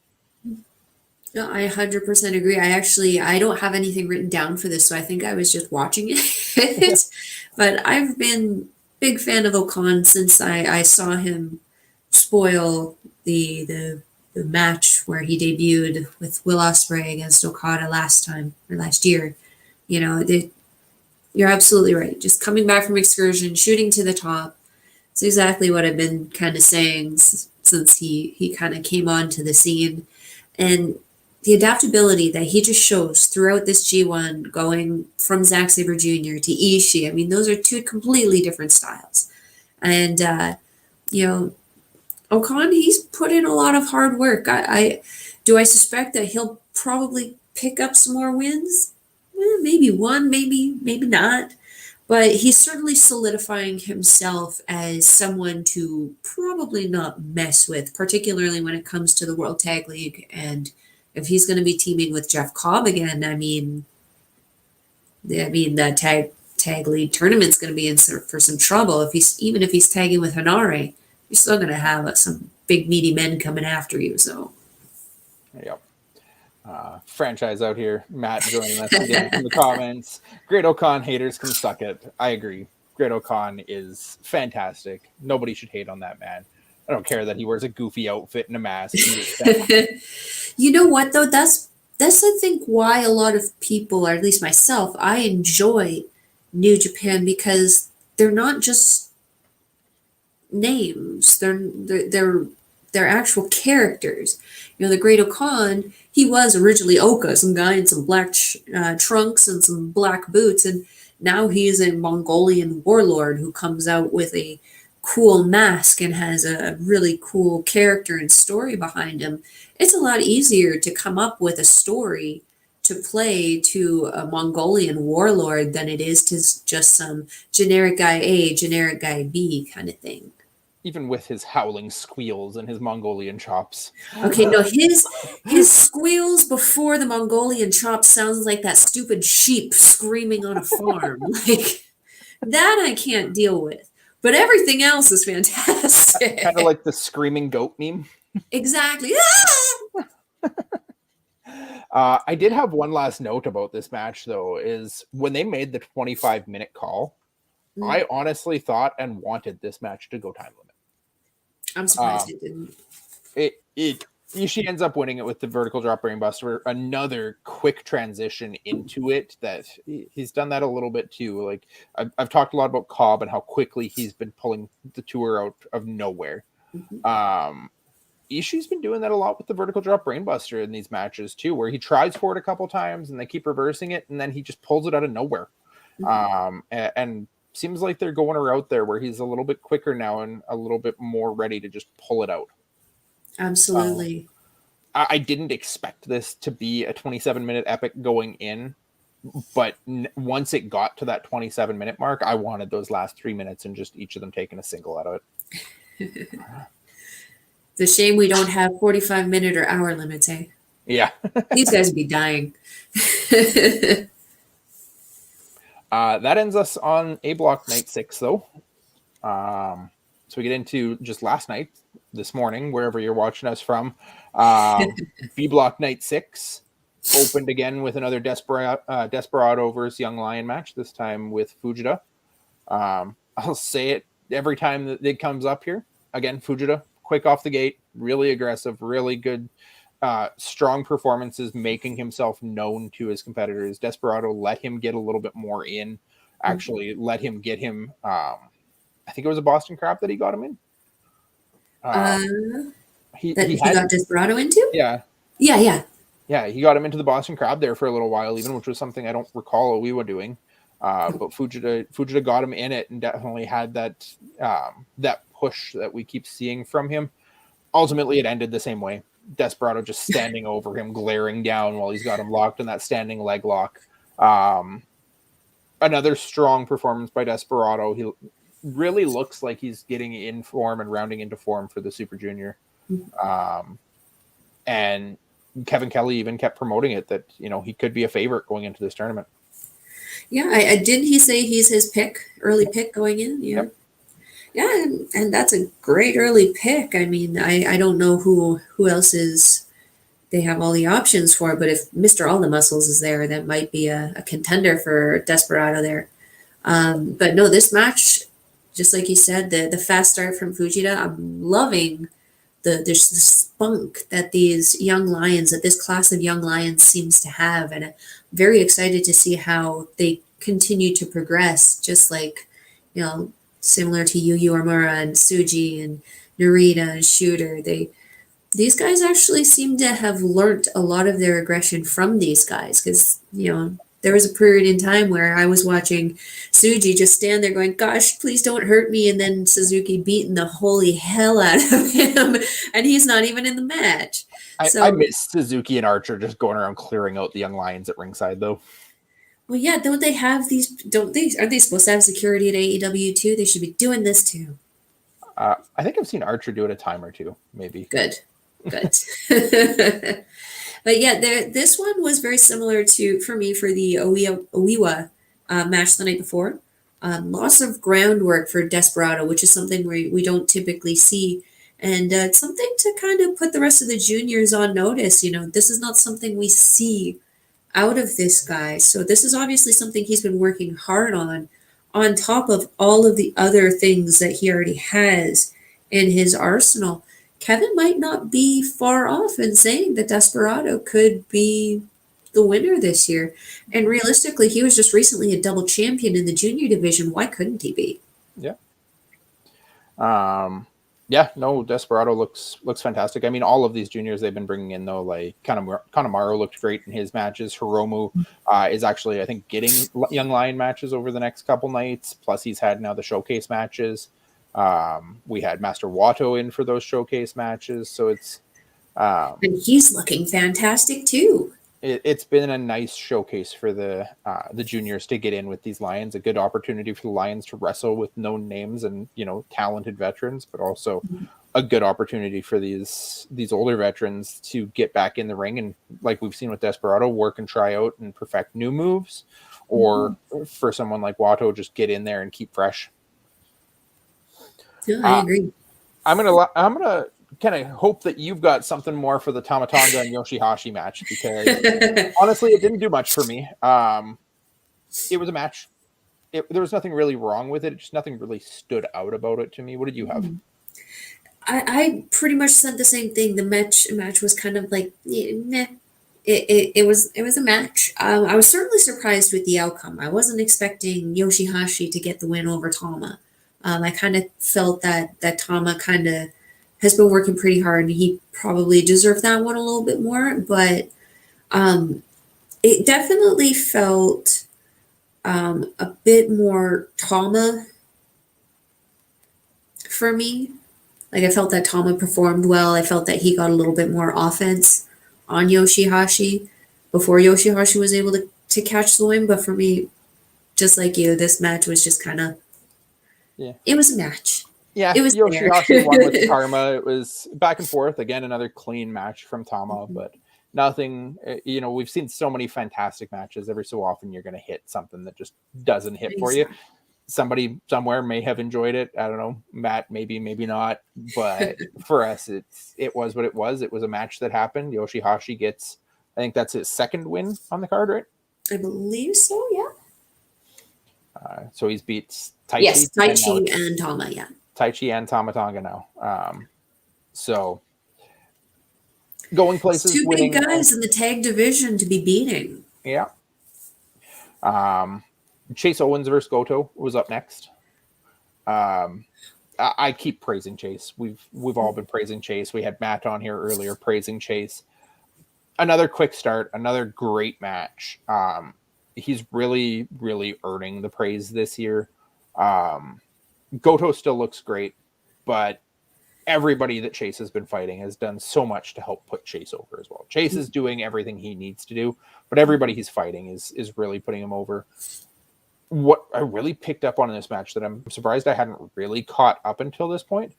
No, I 100% agree. I don't have anything written down for this, so I think I was just watching it. But I've been big fan of Okan since I saw him spoil the match where he debuted with Will Ospreay against Okada last year. You're absolutely right. Just coming back from excursion, shooting to the top. It's exactly what I've been kind of saying since he kind of came onto the scene. And the adaptability that he just shows throughout this G1, going from Zack Sabre Jr. to Ishii. I mean, those are two completely different styles. And, Okan, he's put in a lot of hard work. Do I suspect that he'll probably pick up some more wins? Maybe one, maybe not. But he's certainly solidifying himself as someone to probably not mess with, particularly when it comes to the World Tag League. And if he's going to be teaming with Jeff Cobb again, I mean the tag league tournament's going to be in for some trouble. Even if he's tagging with Hanare, you're still going to have some big meaty men coming after you. So, yep. Franchise out here. Matt joining us again in the comments. Great-O-Khan haters can suck it. I agree. Great-O-Khan is fantastic. Nobody should hate on that man. I don't care that he wears a goofy outfit and a mask. You know what though? That's I think why a lot of people, or at least myself, I enjoy New Japan, because they're not just names. They're actual characters. The Great-O-Khan, he was originally Oka, some guy in some black trunks and some black boots, and now he's a Mongolian warlord who comes out with a cool mask and has a really cool character and story behind him. It's a lot easier to come up with a story to play to a Mongolian warlord than it is to just some generic guy A, generic guy B kind of thing. Even with his howling squeals and his Mongolian chops. Okay, no, his squeals before the Mongolian chops sounds like that stupid sheep screaming on a farm. Like, that I can't deal with. But everything else is fantastic. Kind of like the screaming goat meme. Exactly. I did have one last note about this match, though, is when they made the 25-minute call, I honestly thought and wanted this match to go time limit. I'm surprised it didn't. It Ishii ends up winning it with the vertical drop brainbuster. Another quick transition into it that he's done that a little bit too. Like I've talked a lot about Cobb and how quickly he's been pulling the tour out of nowhere. Ishii's been doing that a lot with the vertical drop brainbuster in these matches too, where he tries for it a couple times and they keep reversing it, and then he just pulls it out of nowhere. And seems like they're going a route there where he's a little bit quicker now and a little bit more ready to just pull it out. Absolutely. I didn't expect this to be a 27-minute epic going in, but once it got to that 27-minute mark, I wanted those last 3 minutes and just each of them taking a single out of it. It's a shame we don't have 45-minute or hour limits, eh? Yeah. These guys would be dying. That ends us on A block night 6, though. So we get into just last night, this morning, wherever you're watching us from. B block night 6 opened again with another Desperado versus Young Lion match, this time with Fujita. I'll say it every time that it comes up here. Again, Fujita, quick off the gate, really aggressive, really good, strong performances, making himself known to his competitors. Desperado let him get a little bit more in, actually let him get him, I think it was a Boston Crab that he got him in. He got Desperado into? Yeah. Yeah, he got him into the Boston Crab there for a little while, even, which was something I don't recall Oiwa doing. But Fujita got him in it and definitely had that that push that we keep seeing from him. Ultimately, it ended the same way. Desperado just standing over him, glaring down while he's got him locked in that standing leg lock. Another strong performance by Desperado. He really looks like he's getting in form and rounding into form for the Super Junior. And Kevin Kelly even kept promoting it that, you know, he could be a favorite going into this tournament. Yeah, I didn't he say he's his early pick going in? Yeah. Yep. Yeah, and that's a great early pick. I mean, I don't know who else is they have all the options for, but if Mr. All the Muscles is there, that might be a contender for Desperado there. But no, this match, just like you said, the fast start from Fujita, I'm loving the spunk that these young lions, that this class of young lions seems to have, and I'm very excited to see how they continue to progress, just like, you know, similar to Yu Uemura and Tsuji and Narita and Shooter. These guys actually seem to have learnt a lot of their aggression from these guys, because, you know, there was a period in time where I was watching Tsuji just stand there going, gosh, please don't hurt me. And then Suzuki beating the holy hell out of him. And he's not even in the match. I miss Suzuki and Archer just going around clearing out the young lions at ringside, though. Well, yeah, don't they have these? Aren't they supposed to have security at AEW too? They should be doing this too. I think I've seen Archer do it a time or two, maybe. Good. But yeah, this one was very similar to, for me, for the Oiwa match the night before. Lots of groundwork for Desperado, which is something we don't typically see. And it's something to kind of put the rest of the juniors on notice. You know, this is not something we see out of this guy. So this is obviously something he's been working hard on top of all of the other things that he already has in his arsenal. Kevin might not be far off in saying that Desperado could be the winner this year. And realistically, he was just recently a double champion in the junior division. Why couldn't he be? Yeah. Desperado looks fantastic. I mean, all of these juniors they've been bringing in, though, like Kanemaru looked great in his matches. Hiromu is actually, I think, getting Young Lion matches over the next couple nights. Plus, he's had now the showcase matches. We had Master Wato in for those showcase matches, so it's and he's looking fantastic too. It's been a nice showcase for the juniors to get in with these Lions. A good opportunity for the Lions to wrestle with known names and, you know, talented veterans, but also a good opportunity for these older veterans to get back in the ring and, like we've seen with Desperado, work and try out and perfect new moves, or for someone like Wato, just get in there and keep fresh. Yeah, I agree. I'm gonna kind of hope that you've got something more for the Tamatanga and Yoshihashi match, because honestly, it didn't do much for me. It was a match. There was nothing really wrong with it. Just nothing really stood out about it to me. What did you have? I pretty much said the same thing. The match was kind of like meh. It was a match. I was certainly surprised with the outcome. I wasn't expecting Yoshihashi to get the win over Tama. I kind of felt that Tama kind of has been working pretty hard, and he probably deserved that one a little bit more. But it definitely felt a bit more Tama for me. Like I felt that Tama performed well. I felt that he got a little bit more offense on Yoshihashi before Yoshihashi was able to catch the win. But for me, just like you, this match was just kind of, it was a match. Yeah, it was Yoshihashi won with karma. It was back and forth. Again, another clean match from Tama, but nothing, we've seen so many fantastic matches. Every so often you're going to hit something that just doesn't hit for you. Somebody somewhere may have enjoyed it. I don't know, Matt, maybe not. But for us, it was what it was. It was a match that happened. Yoshihashi gets, I think that's his second win on the card, right? I believe so, yeah. So he's beat Taichi. Yes, Taichi and Tama, yeah. Taichi and Tama Tonga now. So going places. Two big guys in the tag division to be beating. Yeah. Chase Owens versus Goto was up next. I keep praising Chase. We've all been praising Chase. We had Matt on here earlier praising Chase. Another quick start, another great match. He's really, really earning the praise this year. Goto still looks great, but everybody that Chase has been fighting has done so much to help put Chase over as well. Chase is doing everything he needs to do, but everybody he's fighting is really putting him over. What I really picked up on in this match that I'm surprised I hadn't really caught up until this point,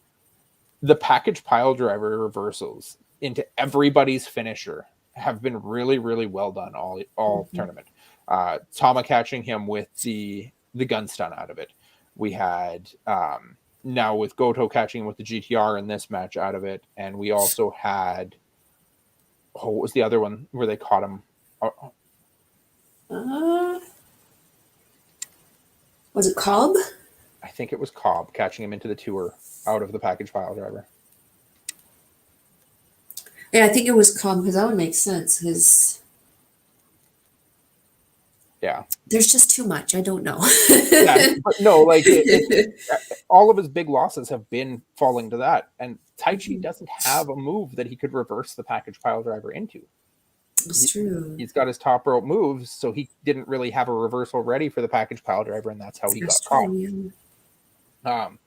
the package pile driver reversals into everybody's finisher have been really, really well done all tournament. Tama catching him with the gun stun out of it. We had now with Goto catching him with the GTR in this match out of it, and we also had what was the other one where they caught him? Was it Cobb? I think it was Cobb catching him into the tour out of the package pile driver. Yeah, I think it was Cobb because that would make sense. Yeah, there's just too much. I don't know. Yeah, but no, like all of his big losses have been falling to that, and Taichi doesn't have a move that he could reverse the package pile driver into. That's true. He's got his top rope moves, so he didn't really have a reversal ready for the package pile driver, and that's how he got caught. So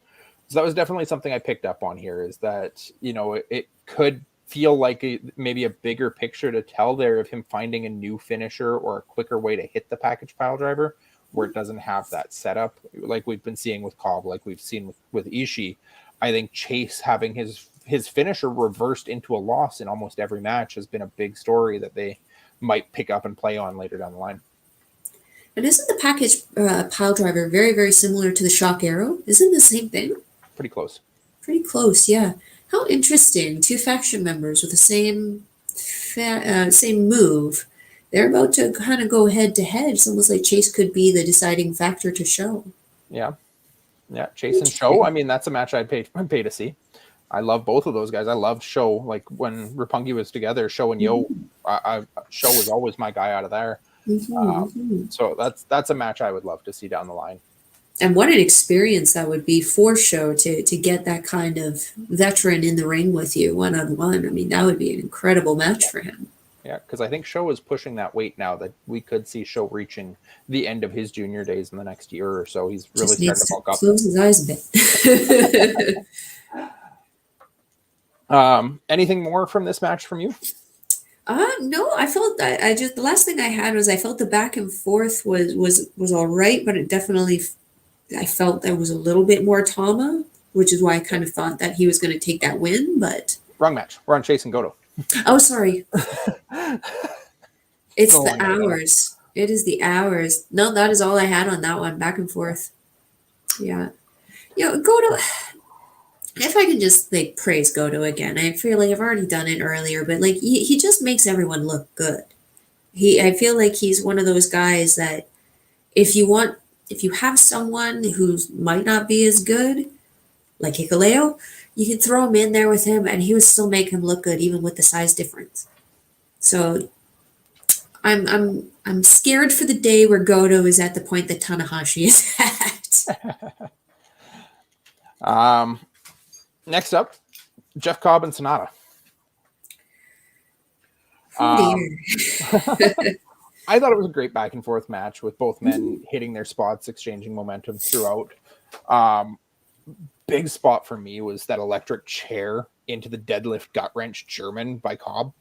that was definitely something I picked up on here, is that, it could feel like maybe a bigger picture to tell there of him finding a new finisher or a quicker way to hit the package pile driver where it doesn't have that setup like we've been seeing with Cobb, like we've seen with Ishii. I think Chase having his finisher reversed into a loss in almost every match has been a big story that they might pick up and play on later down the line. And isn't the package pile driver very, very similar to the shock arrow? Isn't it the same thing? Pretty close. Pretty close, yeah. How interesting. Two faction members with the same move. They're about to kind of go head to head. It's almost like Chase could be the deciding factor to show. Yeah. Chase and Show. I mean, that's a match I'd pay to see. I love both of those guys. I love Show. Like when Roppongi was together, Show and Yo. Show was always my guy out of there. So that's a match I would love to see down the line. And what an experience that would be for Show to get that kind of veteran in the ring with you one-on-one. I mean, that would be an incredible match for him. Yeah, because I think Show is pushing that weight now that we could see Show reaching the end of his junior days in the next year or so. He's really starting to bulk up. Close his eyes a bit. Anything more from this match from you? No, I felt I just, the last thing I had was I felt the back and forth was all right, but it definitely, I felt there was a little bit more Tama, which is why I kind of thought that he was going to take that win, but. Wrong match. We're on Chase and Goto. Oh, sorry. It's the hours. It is the hours. No, that is all I had on that one. Back and forth. Yeah. Goto. If I can just praise Goto again, I feel like I've already done it earlier, but he just makes everyone look good. I feel like he's one of those guys that if you have someone who might not be as good, like Hikuleo, you can throw him in there with him, and he would still make him look good, even with the size difference. So I'm scared for the day where Goto is at the point that Tanahashi is at. Next up, Jeff Cobb and Sonata. Oh dear. I thought it was a great back and forth match with both men hitting their spots, exchanging momentum throughout. Big spot for me was that electric chair into the deadlift gut wrench German by Cobb,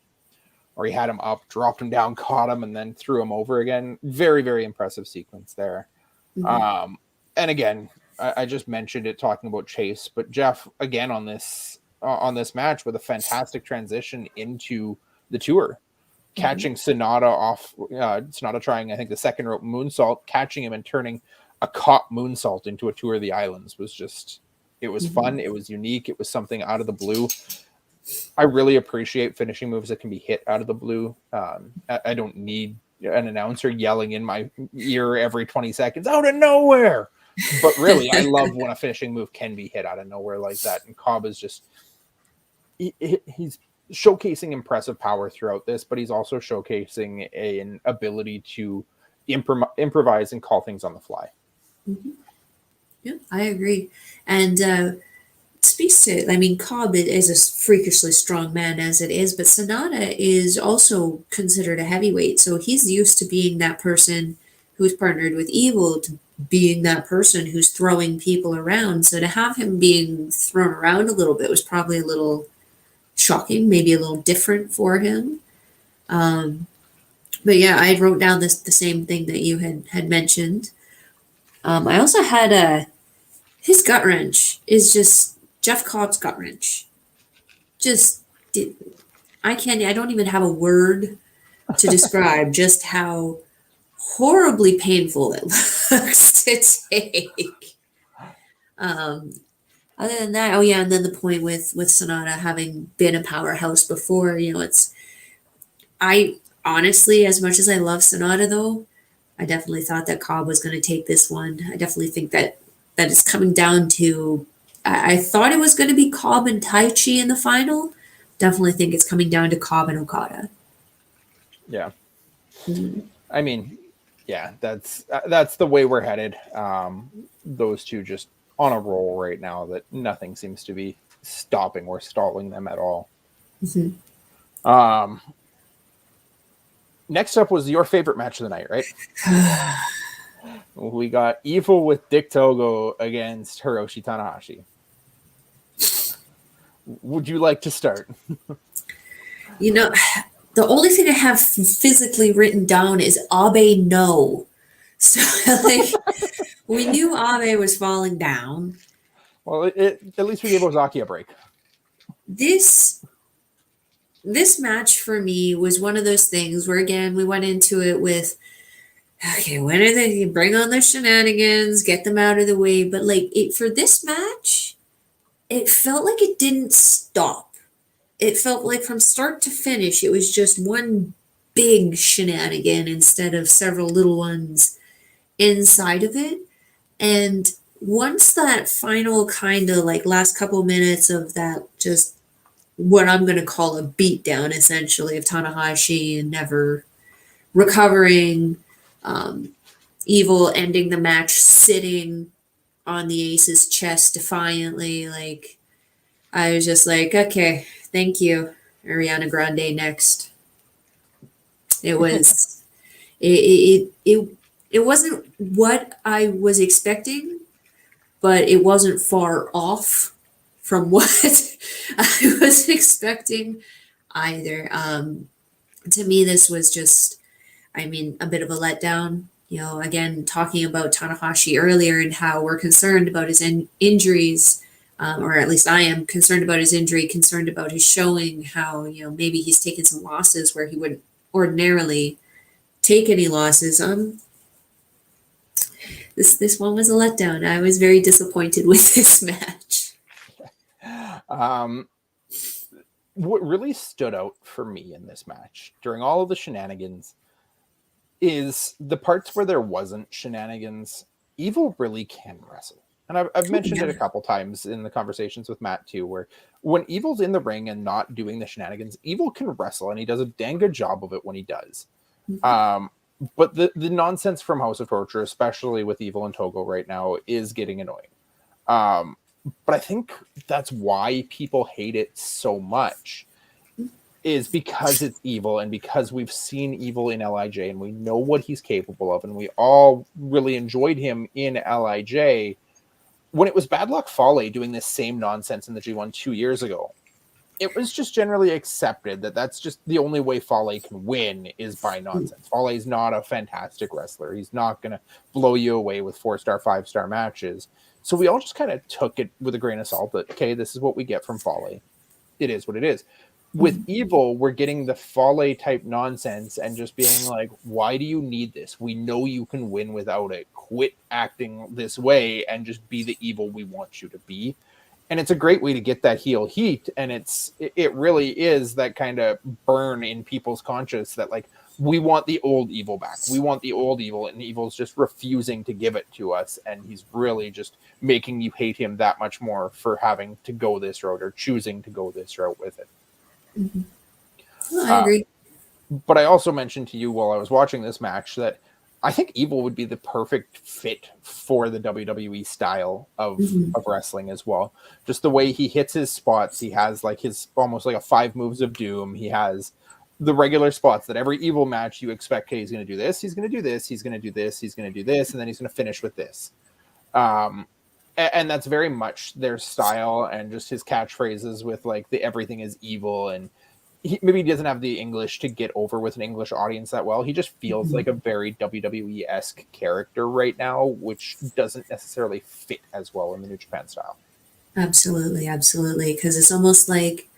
where he had him up, dropped him down, caught him, and then threw him over again. Very, very impressive sequence there. And again, I just mentioned it talking about Chase, but Jeff again on this match with a fantastic transition into the tour, catching Sonata off. Sonata trying, I think, the second rope moonsault, catching him and turning a caught moonsault into a tour of the islands was just. It was fun. It was unique. It was something out of the blue. I really appreciate finishing moves that can be hit out of the blue. I don't need an announcer yelling in my ear every 20 seconds, out of nowhere. But really, I love when a finishing move can be hit out of nowhere like that. And Cobb is just, he's showcasing impressive power throughout this, but he's also showcasing an ability to improvise and call things on the fly. Yeah, I agree. And speaks to, I mean, Cobb is a freakishly strong man as it is, but Sonata is also considered a heavyweight. So he's used to being that person who's partnered with Evil, to being that person who's throwing people around. So to have him being thrown around a little bit was probably a little shocking, maybe a little different for him. But yeah, I wrote down the same thing that you had mentioned. I also had his gut wrench is just Jeff Cobb's gut wrench. I don't even have a word to describe just how horribly painful it looks to take. Other than that, and then the point with Sonata having been a powerhouse before, I honestly, as much as I love Sonata though, I definitely thought that Cobb was going to take this one. I definitely think that it's coming down to, I thought it was going to be Cobb and Taichi in the final. Definitely think it's coming down to Cobb and Okada. Yeah. I mean, yeah, that's the way we're headed. Those two just on a roll right now that nothing seems to be stopping or stalling them at all. Next up was your favorite match of the night, right? We got Evil with Dick Togo against Hiroshi Tanahashi. Would you like to start? The only thing I have physically written down is Abe no. So, we knew Abe was falling down. Well, at least we gave Ozaki a break. This match for me was one of those things where, again, we went into it with, okay, when are they bring on their shenanigans, get them out of the way? But for this match, it felt like it didn't stop. It felt like from start to finish, it was just one big shenanigan instead of several little ones inside of it. And once that final kind of last couple minutes of that, just what I'm going to call a beatdown, essentially, of Tanahashi and never recovering, Evil ending the match sitting on the Ace's chest defiantly. I was just like, okay, thank you, Ariana Grande next. It was, it wasn't what I was expecting, but it wasn't far off from what I was expecting either. To me, this was just, a bit of a letdown. Again, talking about Tanahashi earlier and how we're concerned about his injuries, or at least I am concerned about his injury, concerned about his showing, how, maybe he's taken some losses where he wouldn't ordinarily take any losses. This one was a letdown. I was very disappointed with this match. What really stood out for me in this match during all of the shenanigans is the parts where there wasn't shenanigans. Evil really can wrestle. And I've mentioned it Yeah. a couple times in the conversations with Matt too, where when Evil's in the ring and not doing the shenanigans, Evil can wrestle, and he does a dang good job of it when he does. But the nonsense from House of Torture, especially with Evil and Togo right now, is getting annoying. But I think that's why people hate it so much, is because it's Evil, and because we've seen Evil in LIJ and we know what he's capable of, and we all really enjoyed him in LIJ. When it was Bad Luck Fale doing this same nonsense in the G1 2 years ago, it was just generally accepted that that's just the only way Fale can win is by nonsense. Fale is not a fantastic wrestler. He's not going to blow you away with 4-star, 5-star matches. So we all just kind of took it with a grain of salt that, okay, this is what we get from Fale. It is what it is. With Evil, we're getting the Fale type nonsense and just being like, why do you need this? We know you can win without it. Quit acting this way and just be the Evil we want you to be. And it's a great way to get that heel heat. And it really is that kind of burn in people's conscience that, like, we want the old Evil back. We want the old Evil, and Evil's just refusing to give it to us. And he's really just making you hate him that much more for having to go this road or choosing to go this route with it. I agree. But I also mentioned to you while I was watching this match that I think Evil would be the perfect fit for the WWE style of wrestling as well. Just the way he hits his spots. He has like his almost like a 5 moves of doom. He has the regular spots that every Evil match you expect, okay, he's going to do this, he's going to do this, he's going to do this, he's going to do this, and then he's going to finish with this. And that's very much their style, and just his catchphrases with like the everything is evil, and maybe he doesn't have the English to get over with an English audience that well. He just feels like a very WWE-esque character right now, which doesn't necessarily fit as well in the New Japan style. Absolutely, absolutely. Because it's almost like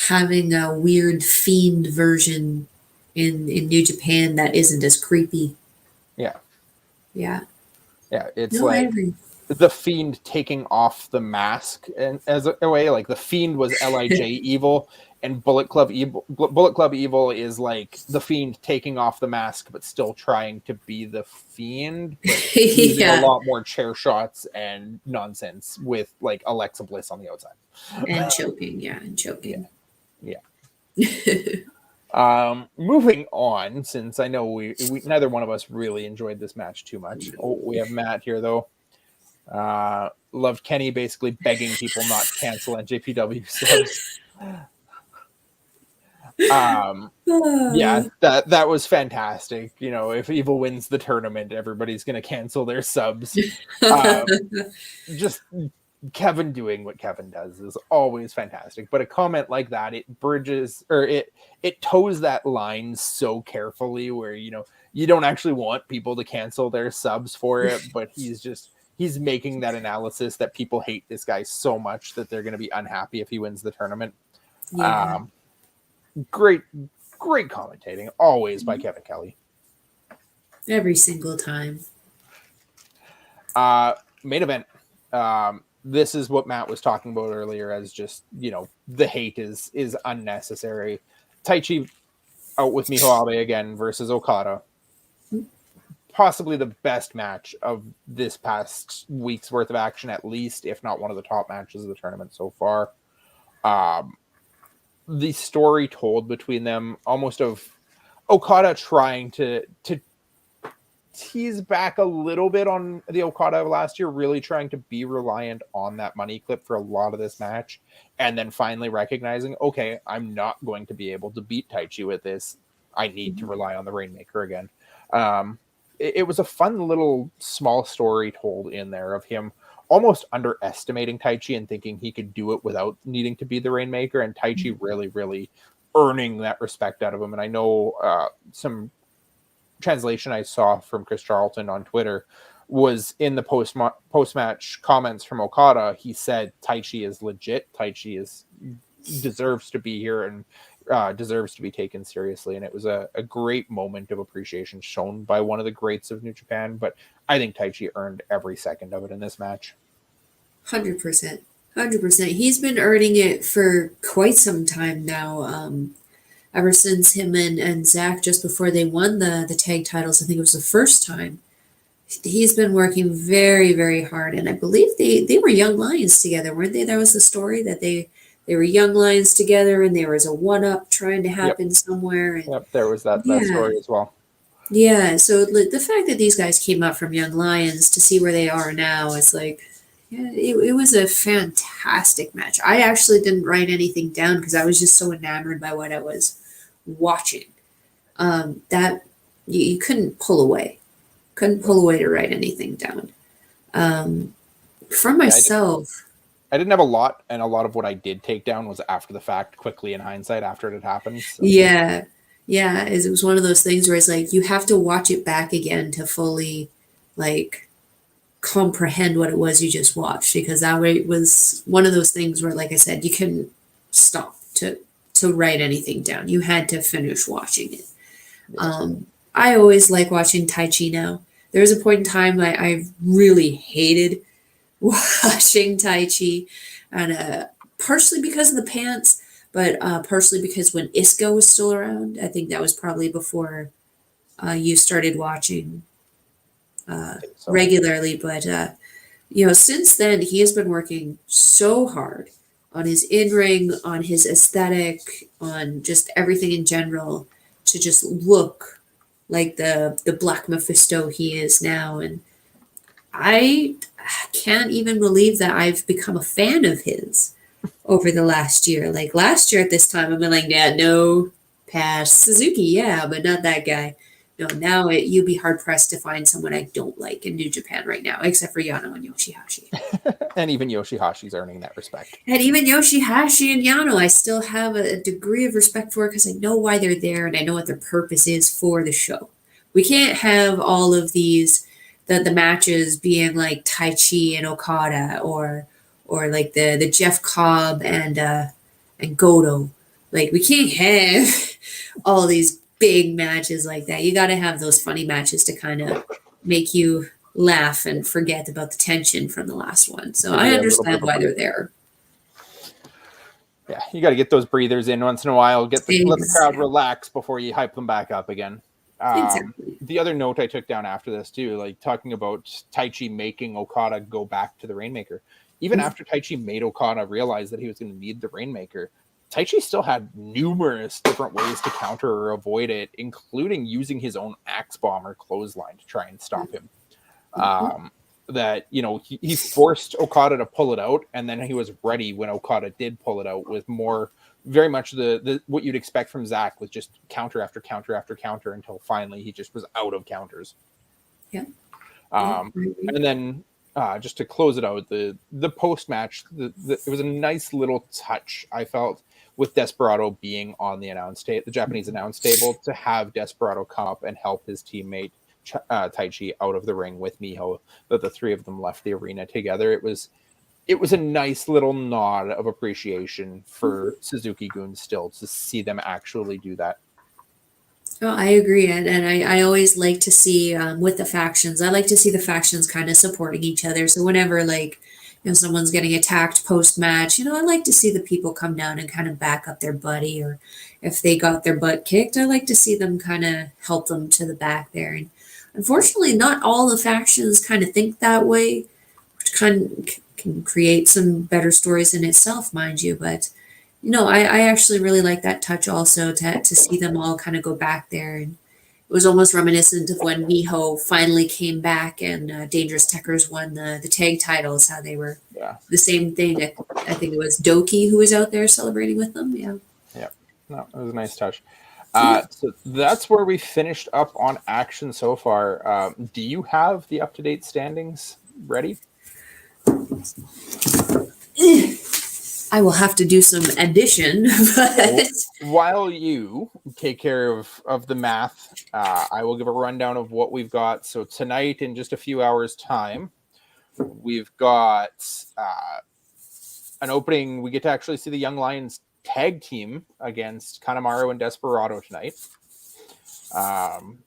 having a weird fiend version in New Japan that isn't as creepy. Yeah. Yeah. Yeah, it's No, I like agree. the Fiend taking off the mask, and as a way, like the Fiend was LIJ Evil, and Bullet Club Evil is like the Fiend taking off the mask, but still trying to be the Fiend, but using a lot more chair shots and nonsense with like Alexa Bliss on the outside. And choking, and choking. Yeah. Moving on, since I know we neither one of us really enjoyed this match too much. Oh, we have Matt here though. Loved Kenny basically begging people not to cancel NJPW subs. Yeah, that was fantastic. You know, if Evil wins the tournament, everybody's gonna cancel their subs. Just Kevin doing what Kevin does is always fantastic. But a comment like that, it bridges, or it toes that line so carefully where, you know, you don't actually want people to cancel their subs for it, but he's making that analysis that people hate this guy so much that they're going to be unhappy if he wins the tournament. Yeah. Great commentating, always by Kevin Kelly. Every single time. Main event. This is what Matt was talking about earlier as just, you know, the hate is unnecessary. Taichi out with Miho Abe again versus Okada. Possibly the best match of this past week's worth of action, at least, if not one of the top matches of the tournament so far. The story told between them, almost of Okada trying to tease back a little bit on the Okada of last year, really trying to be reliant on that money clip for a lot of this match, and then finally recognizing, okay, I'm not going to be able to beat Taichi with this. I need to rely on the Rainmaker again. It was a fun little small story told in there of him almost underestimating Taichi and thinking he could do it without needing to be the Rainmaker, and Taichi really, really earning that respect out of him. And I know some translation I saw from Chris Charlton on Twitter was in the post-match comments from Okada. He said Taichi is legit. Taichi deserves to be here and deserves to be taken seriously. And it was a great moment of appreciation shown by one of the greats of New Japan. But I think Taichi earned every second of it in this match. 100%. 100%. He's been earning it for quite some time now. Ever since him and Zach, just before they won the tag titles, I think it was the first time He's been working very, very hard, and I believe they were young lions together, weren't they? That was the story that they were young lions together, and there was a one up trying to Yep. happen somewhere. And Yep. There was that yeah, story as well. yeah. So the fact that these guys came up from young lions to see where they are now, it's like, yeah, it was a fantastic match. I actually didn't write anything down because I was just so enamored by what I was watching. That you couldn't pull away. Couldn't pull away to write anything down. For myself, I didn't have a lot, and a lot of what I did take down was after the fact, quickly in hindsight, after it had happened. So. yeah, it was one of those things where it's like you have to watch it back again to fully like comprehend what it was you just watched, because that way it was one of those things where, like I said, you couldn't stop to write anything down. You had to finish watching it. I always like watching Tai Chi now. There was a point in time I really hated watching Tai Chi, and partially because of the pants, but partially because when Isco was still around, I think that was probably before you started watching regularly. But since then he has been working so hard on his in-ring, on his aesthetic, on just everything in general to just look like the Black Mephisto he is now. And I can't even believe that I've become a fan of his over the last year. Like last year at this time, I've been like, yeah, no, pass. Suzuki, yeah, but not that guy. No, now you'd be hard pressed to find someone I don't like in New Japan right now, except for Yano and Yoshihashi. And even Yoshihashi's earning that respect. And even Yoshihashi and Yano, I still have a degree of respect for because I know why they're there and I know what their purpose is for the show. We can't have all of these the matches being like Tai Chi and Okada or like the Jeff Cobb and Goto. Like we can't have all these big matches like that. You got to have those funny matches to kind of make you laugh and forget about the tension from the last one. So I understand why they're there. Yeah, you got to get those breathers in once in a while. Let the crowd relax before you hype them back up again. Exactly. The other note I took down after this too, like talking about Tai Chi making Okada go back to the Rainmaker. Even after Tai Chi made Okada realize that he was going to need the Rainmaker, Tai Chi still had numerous different ways to counter or avoid it, including using his own axe bomb or clothesline to try and stop him. That, he forced Okada to pull it out, and then he was ready when Okada did pull it out with more, very much the what you'd expect from Zack, with just counter after counter after counter until finally he just was out of counters. Yeah. And then just to close it out, the post match, it was a nice little touch, I felt, with Desperado being on the Japanese announce table, to have Desperado come up and help his teammate Taichi out of the ring with Miho, that the three of them left the arena together. It was a nice little nod of appreciation for Suzuki-gun still, to see them actually do that. Oh, I agree, and I always like to see with the factions. I like to see the factions kind of supporting each other. So whenever someone's getting attacked post match, I like to see the people come down and kind of back up their buddy, or if they got their butt kicked, I like to see them kind of help them to the back there. And unfortunately, not all the factions kind of think that way, which can create some better stories in itself, mind you. But I actually really like that touch also, to see them all kind of go back there. And it was almost reminiscent of when Miho finally came back and Dangerous Techers won the tag titles, how they were the same thing. I think it was Doki who was out there celebrating with them. Yeah. No, it was a nice touch. So that's where we finished up on action so far. Do you have the up-to-date standings ready? I will have to do some addition. But while you take care of the math, I will give a rundown of what we've got. So tonight, in just a few hours' time, we've got an opening. We get to actually see the Young Lions tag team against Kanemaru and Desperado tonight.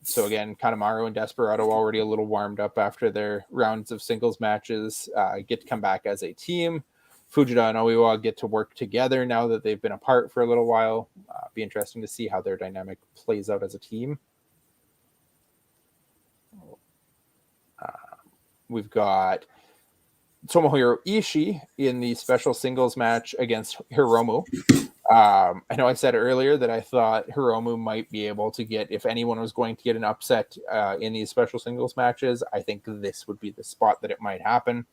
So again, Kanemaru and Desperado already a little warmed up after their rounds of singles matches, get to come back as a team. Fujita and Oiwa get to work together now that they've been apart for a little while. Be interesting to see how their dynamic plays out as a team. we've got Tomohiro Ishii in the special singles match against Hiromu. I know I said earlier that I thought Hiromu might be able to get, if anyone was going to get an upset in these special singles matches, I think this would be the spot that it might happen.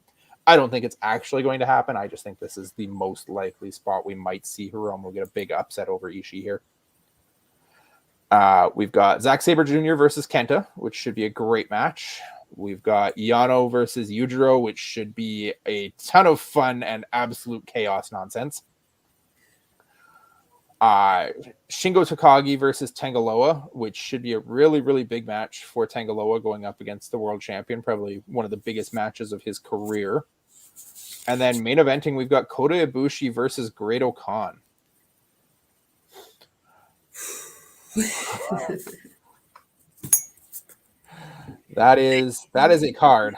I don't think it's actually going to happen. I just think this is the most likely spot we might see Hiromu get a big upset over Ishii here. We've got Zack Sabre Jr. versus Kenta, which should be a great match. We've got Yano versus Yujiro, which should be a ton of fun and absolute chaos nonsense. Shingo Takagi versus Tangaloa, which should be a really, really big match for Tangaloa going up against the world champion, probably one of the biggest matches of his career. And then main eventing, we've got Kota Ibushi versus Great Khan. That is a card.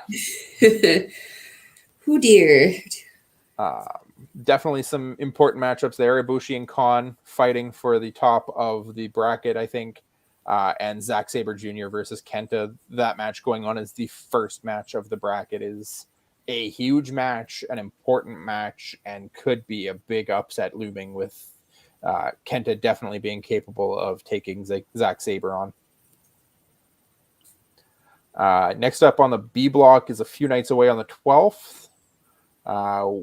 Oh dear. Definitely some important matchups there. Ibushi and Khan fighting for the top of the bracket, I think. And Zack Sabre Jr. versus Kenta. That match going on as the first match of the bracket is a huge match, an important match, and could be a big upset looming with Kenta definitely being capable of taking Zack Sabre on. Next up on the B block is a few nights away on the 12th.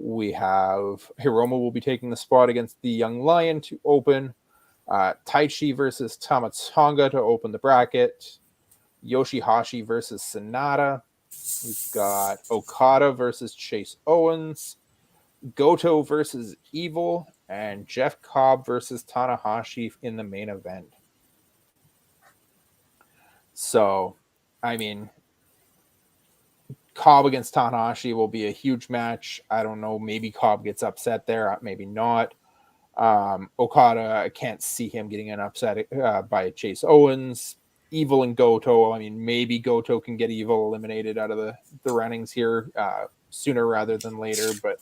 We have Hiromu will be taking the spot against the Young Lion to open. Taichi versus Tamatonga to open the bracket. Yoshihashi versus Sonata. We've got Okada versus Chase Owens. Goto versus Evil. And Jeff Cobb versus Tanahashi in the main event. So, I mean, Cobb against Tanahashi will be a huge match. I don't know. Maybe Cobb gets upset there. Maybe not. Okada, I can't see him getting an upset by Chase Owens. Evil and Goto. I mean, maybe Goto can get Evil eliminated out of the runnings here sooner rather than later. But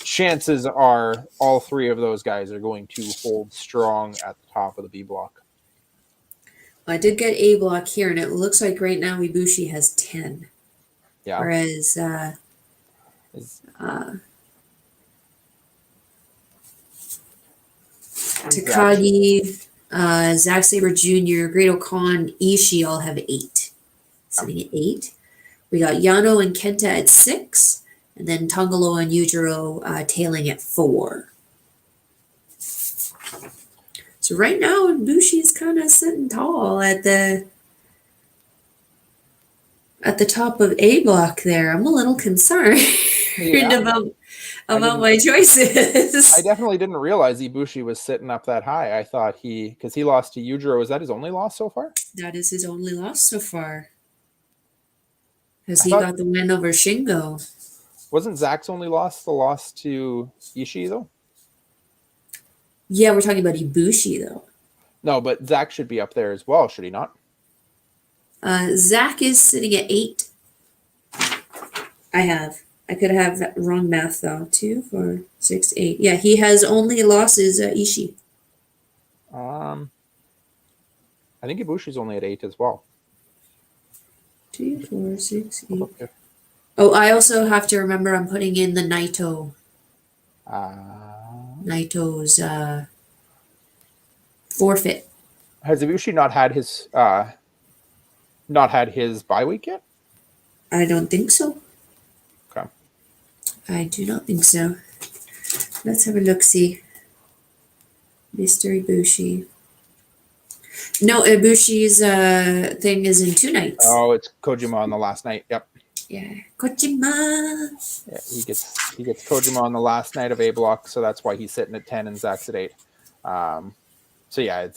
chances are all three of those guys are going to hold strong at the top of the B block. I did get A block here, and it looks like right now Ibushi has 10. Yeah. Whereas Takagi, Zack Sabre Jr., Great Khan, Ishii all have 8. Sitting at 8. We got Yano and Kenta at 6, and then Tangaloa and Yujiro tailing at 4. So right now, Ibushi is kind of sitting tall at the top of A block there. I'm a little concerned about my choices. I definitely didn't realize Ibushi was sitting up that high. I thought because he lost to Yujiro. Is that his only loss so far? That is his only loss so far. Because he got the win over Shingo. Wasn't Zack's only loss the loss to Ishii, though? Yeah, we're talking about Ibushi, though. No, but Zack should be up there as well, should he not? Zack is sitting at 8. I could have that wrong math, though. 2, 4, 6, 8. Yeah, he has only losses Ishii. I think Ibushi's only at 8 as well. 2, 4, 6, 8. Okay. Oh, I also have to remember I'm putting in the Naito's forfeit. Has Ibushi not had his bye week yet? I don't think so. Okay. I do not think so. Let's have a look-see. Mr. Ibushi. No, Ibushi's thing is in 2 nights. Oh, it's Kojima on the last night. Yep. Yeah, Kojima. Yeah, he gets Kojima on the last night of A block, so that's why he's sitting at 10 and Zack's at 8. So yeah,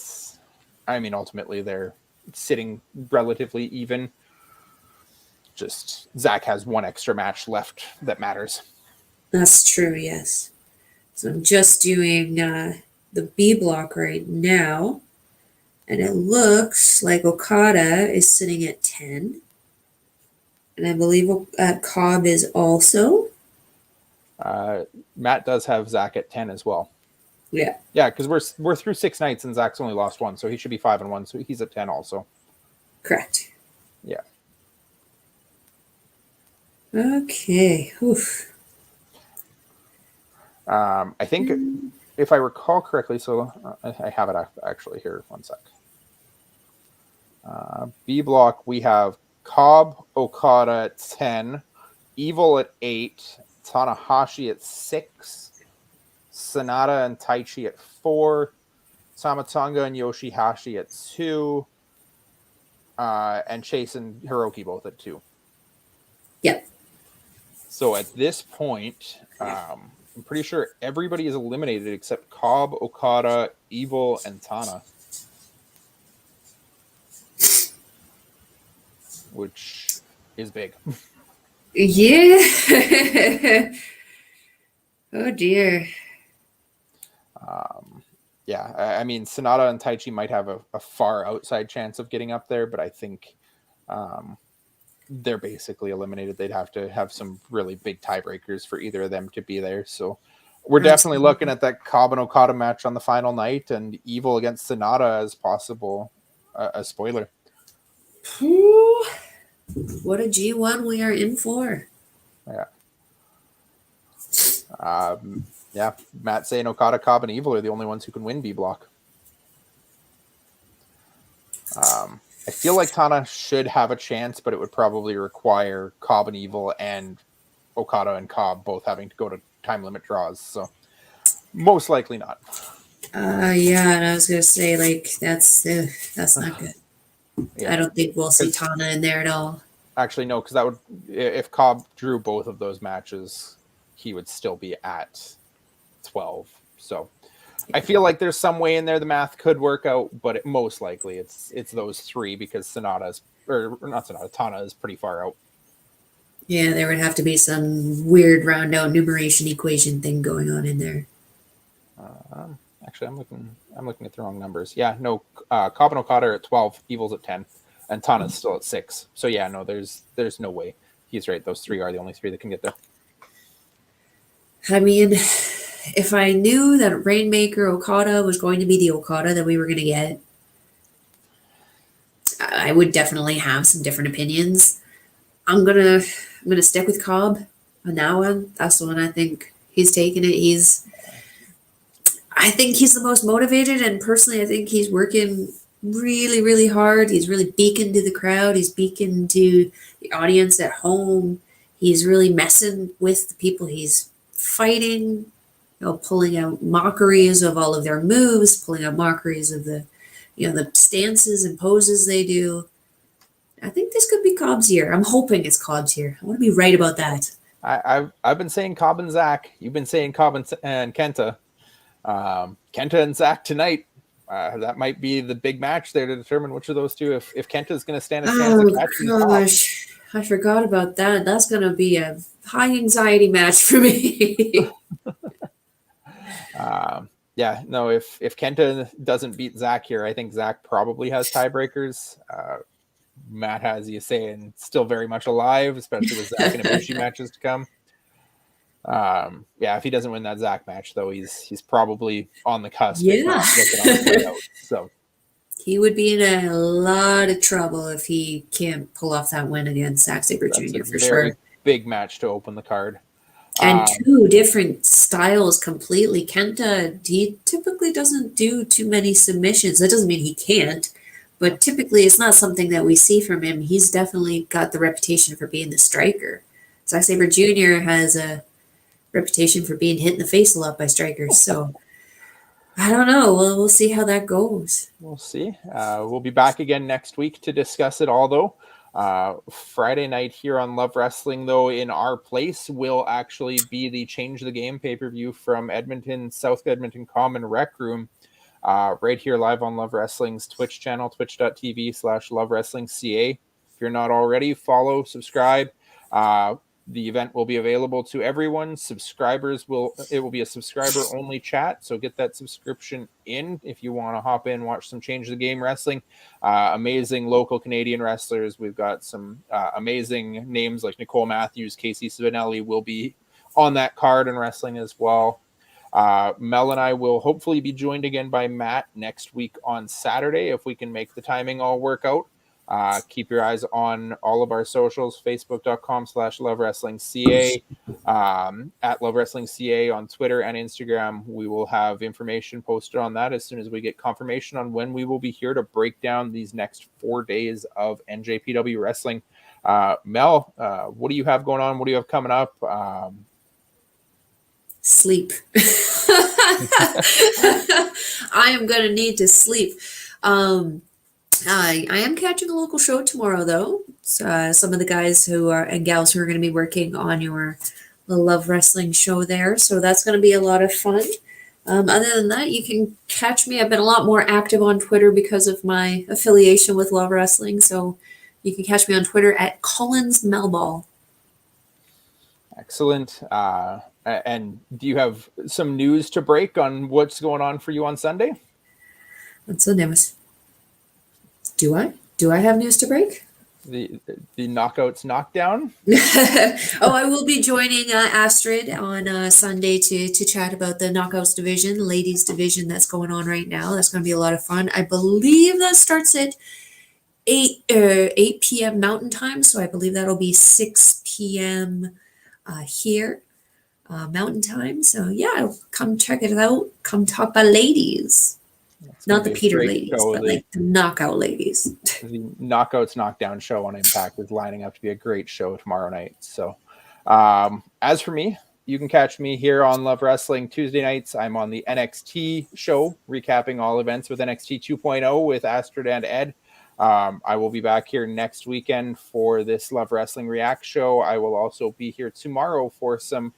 ultimately they're sitting relatively even. Just Zack has one extra match left that matters. That's true, yes. So I'm just doing the B block right now. And it looks like Okada is sitting at 10. And I believe Cobb is also. Matt does have Zack at 10 as well. Yeah. Yeah, because we're through 6 nights and Zack's only lost 1, so he should be 5-1, so he's at 10 also. Correct. Yeah. Okay. Oof. I think if I recall correctly, so I have it actually here. One sec. B block, we have Cobb, Okada at 10, Evil at 8, Tanahashi at 6, Sonata and Taichi at 4, Samatonga and Yoshihashi at 2, and Chase and Hiroki both at 2. Yep. So at this point, I'm pretty sure everybody is eliminated except Cobb, Okada, Evil, and Tana. Which is big. Yeah. Oh dear. Yeah, I mean, Sonata and Taichi might have a far outside chance of getting up there, but I think they're basically eliminated. They'd have to have some really big tiebreakers for either of them to be there. So we're definitely looking at that Cobb and Okada match on the final night, and Evil against Sonata as possible a spoiler. Ooh, what a G1 we are in for. Yeah. Yeah, Matt saying Okada, Cobb, and Evil are the only ones who can win B block. I feel like Tana should have a chance, but it would probably require Cobb and Evil and Okada and Cobb both having to go to time limit draws. So most likely not. Yeah, and I was gonna say that's not good. Yeah. I don't think we'll see Tana in there at all. Actually, no, because that would, if Cobb drew both of those matches, he would still be at 12. So I feel like there's some way in there the math could work out, but most likely it's those three because Tana is pretty far out. Yeah, there would have to be some weird round out numeration equation thing going on in there. Actually, I'm looking at the wrong numbers. Yeah, no, Cobb and Okada are at 12, Evil's at 10, and Tana's still at 6. So yeah, no, there's no way. He's right. Those three are the only three that can get there. I mean, if I knew that Rainmaker Okada was going to be the Okada that we were going to get, I would definitely have some different opinions. I'm gonna stick with Cobb on that one. That's the one I think he's taking it. I think he's the most motivated, and personally, I think he's working really, really hard. He's really beaking to the crowd. He's beaking to the audience at home. He's really messing with the people he's fighting, pulling out mockeries of all of their moves, pulling out mockeries of the stances and poses they do. I think this could be Cobb's year. I'm hoping it's Cobb's year. I want to be right about that. I've been saying Cobb and Zach. You've been saying Cobb and Kenta. Kenta and Zach tonight. That might be the big match there to determine which of those two. If Kenta's going to stand a chance of catching the top. I forgot about that. That's going to be a high anxiety match for me. Yeah, no. If Kenta doesn't beat Zach here, I think Zach probably has tiebreakers. Matt has you saying still very much alive, especially with Zach and Ibushi matches to come. Yeah, if he doesn't win that Zach match, though, he's probably on the cusp. Yeah. If not looking on his way out. So he would be in a lot of trouble if he can't pull off that win against Zack Sabre Jr. for sure. Big match to open the card. And two different styles completely. Kenta, he typically doesn't do too many submissions. That doesn't mean he can't, but typically it's not something that we see from him. He's definitely got the reputation for being the striker. Zack Sabre Jr. has a reputation for being hit in the face a lot by strikers. So I don't know. We'll see how that goes. We'll see. We'll be back again next week to discuss it all, though. Friday night here on Love Wrestling, though, in our place will actually be the Change the Game pay-per-view from Edmonton, South Edmonton Common Rec Room, right here live on Love Wrestling's Twitch channel, twitch.tv/LoveWrestlingCA. If you're not already, follow, subscribe. The event will be available to everyone. It will be a subscriber only chat. So get that subscription in if you want to hop in, watch some Change the Game wrestling. Amazing local Canadian wrestlers. We've got some amazing names like Nicole Matthews, Casey Savinelli will be on that card and wrestling as well. Mel and I will hopefully be joined again by Matt next week on Saturday if we can make the timing all work out. Keep your eyes on all of our socials, facebook.com/lovewrestlingca, at lovewrestlingca on Twitter and Instagram. We will have information posted on that as soon as we get confirmation on when we will be here to break down these next 4 days of NJPW wrestling. Mel, what do you have going on? What do you have coming up? Sleep. I am going to need to sleep. I am catching a local show tomorrow, though. Some of the guys and gals who are going to be working on your Love Wrestling show there. So that's going to be a lot of fun. Other than that, you can catch me. I've been a lot more active on Twitter because of my affiliation with Love Wrestling. So you can catch me on Twitter at Collins Melball. Excellent. And do you have some news to break on what's going on for you on Sunday? What's the news? Do I have news to break? The Knockouts Knockdown? Oh, I will be joining Astrid on Sunday to chat about the Knockouts division, ladies division that's going on right now. That's going to be a lot of fun. I believe that starts at 8 p.m. Mountain Time, so I believe that'll be 6 p.m. Here, Mountain Time. So yeah, come check it out. Come talk about ladies. Not the Peter ladies, but like the knockout ladies. The Knockouts Knockdown show on Impact is lining up to be a great show tomorrow night. So as for me, you can catch me here on Love Wrestling Tuesday nights. I'm on the NXT show, recapping all events with NXT 2.0 with Astrid and Ed. I will be back here next weekend for this Love Wrestling React show. I will also be here tomorrow for some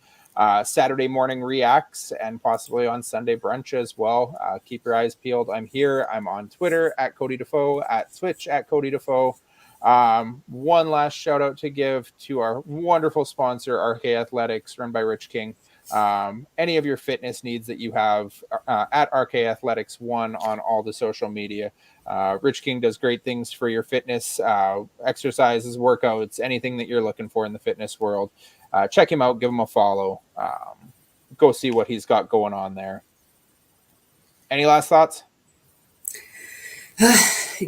Saturday morning reacts and possibly on Sunday brunch as well. Keep your eyes peeled. I'm here. I'm on Twitter at Cody Defoe, at Twitch at Cody Defoe. One last shout out to give to our wonderful sponsor, RK Athletics, run by Rich King. Any of your fitness needs that you have at RK Athletics 1 on all the social media. Rich King does great things for your fitness, exercises, workouts, anything that you're looking for in the fitness world. Check him out, give him a follow. Go see what he's got going on there. Any last thoughts?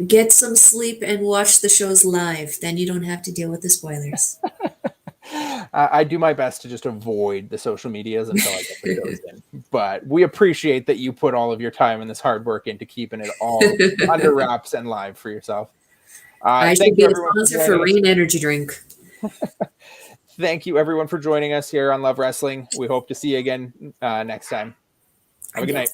Get some sleep and watch the shows live. Then you don't have to deal with the spoilers. I do my best to just avoid the social medias until I get the shows in. But we appreciate that you put all of your time and this hard work into keeping it all under wraps and live for yourself. I should be a sponsor for Rain Energy Drink. Thank you, everyone, for joining us here on Love Wrestling. We hope to see you again next time. Have a good night.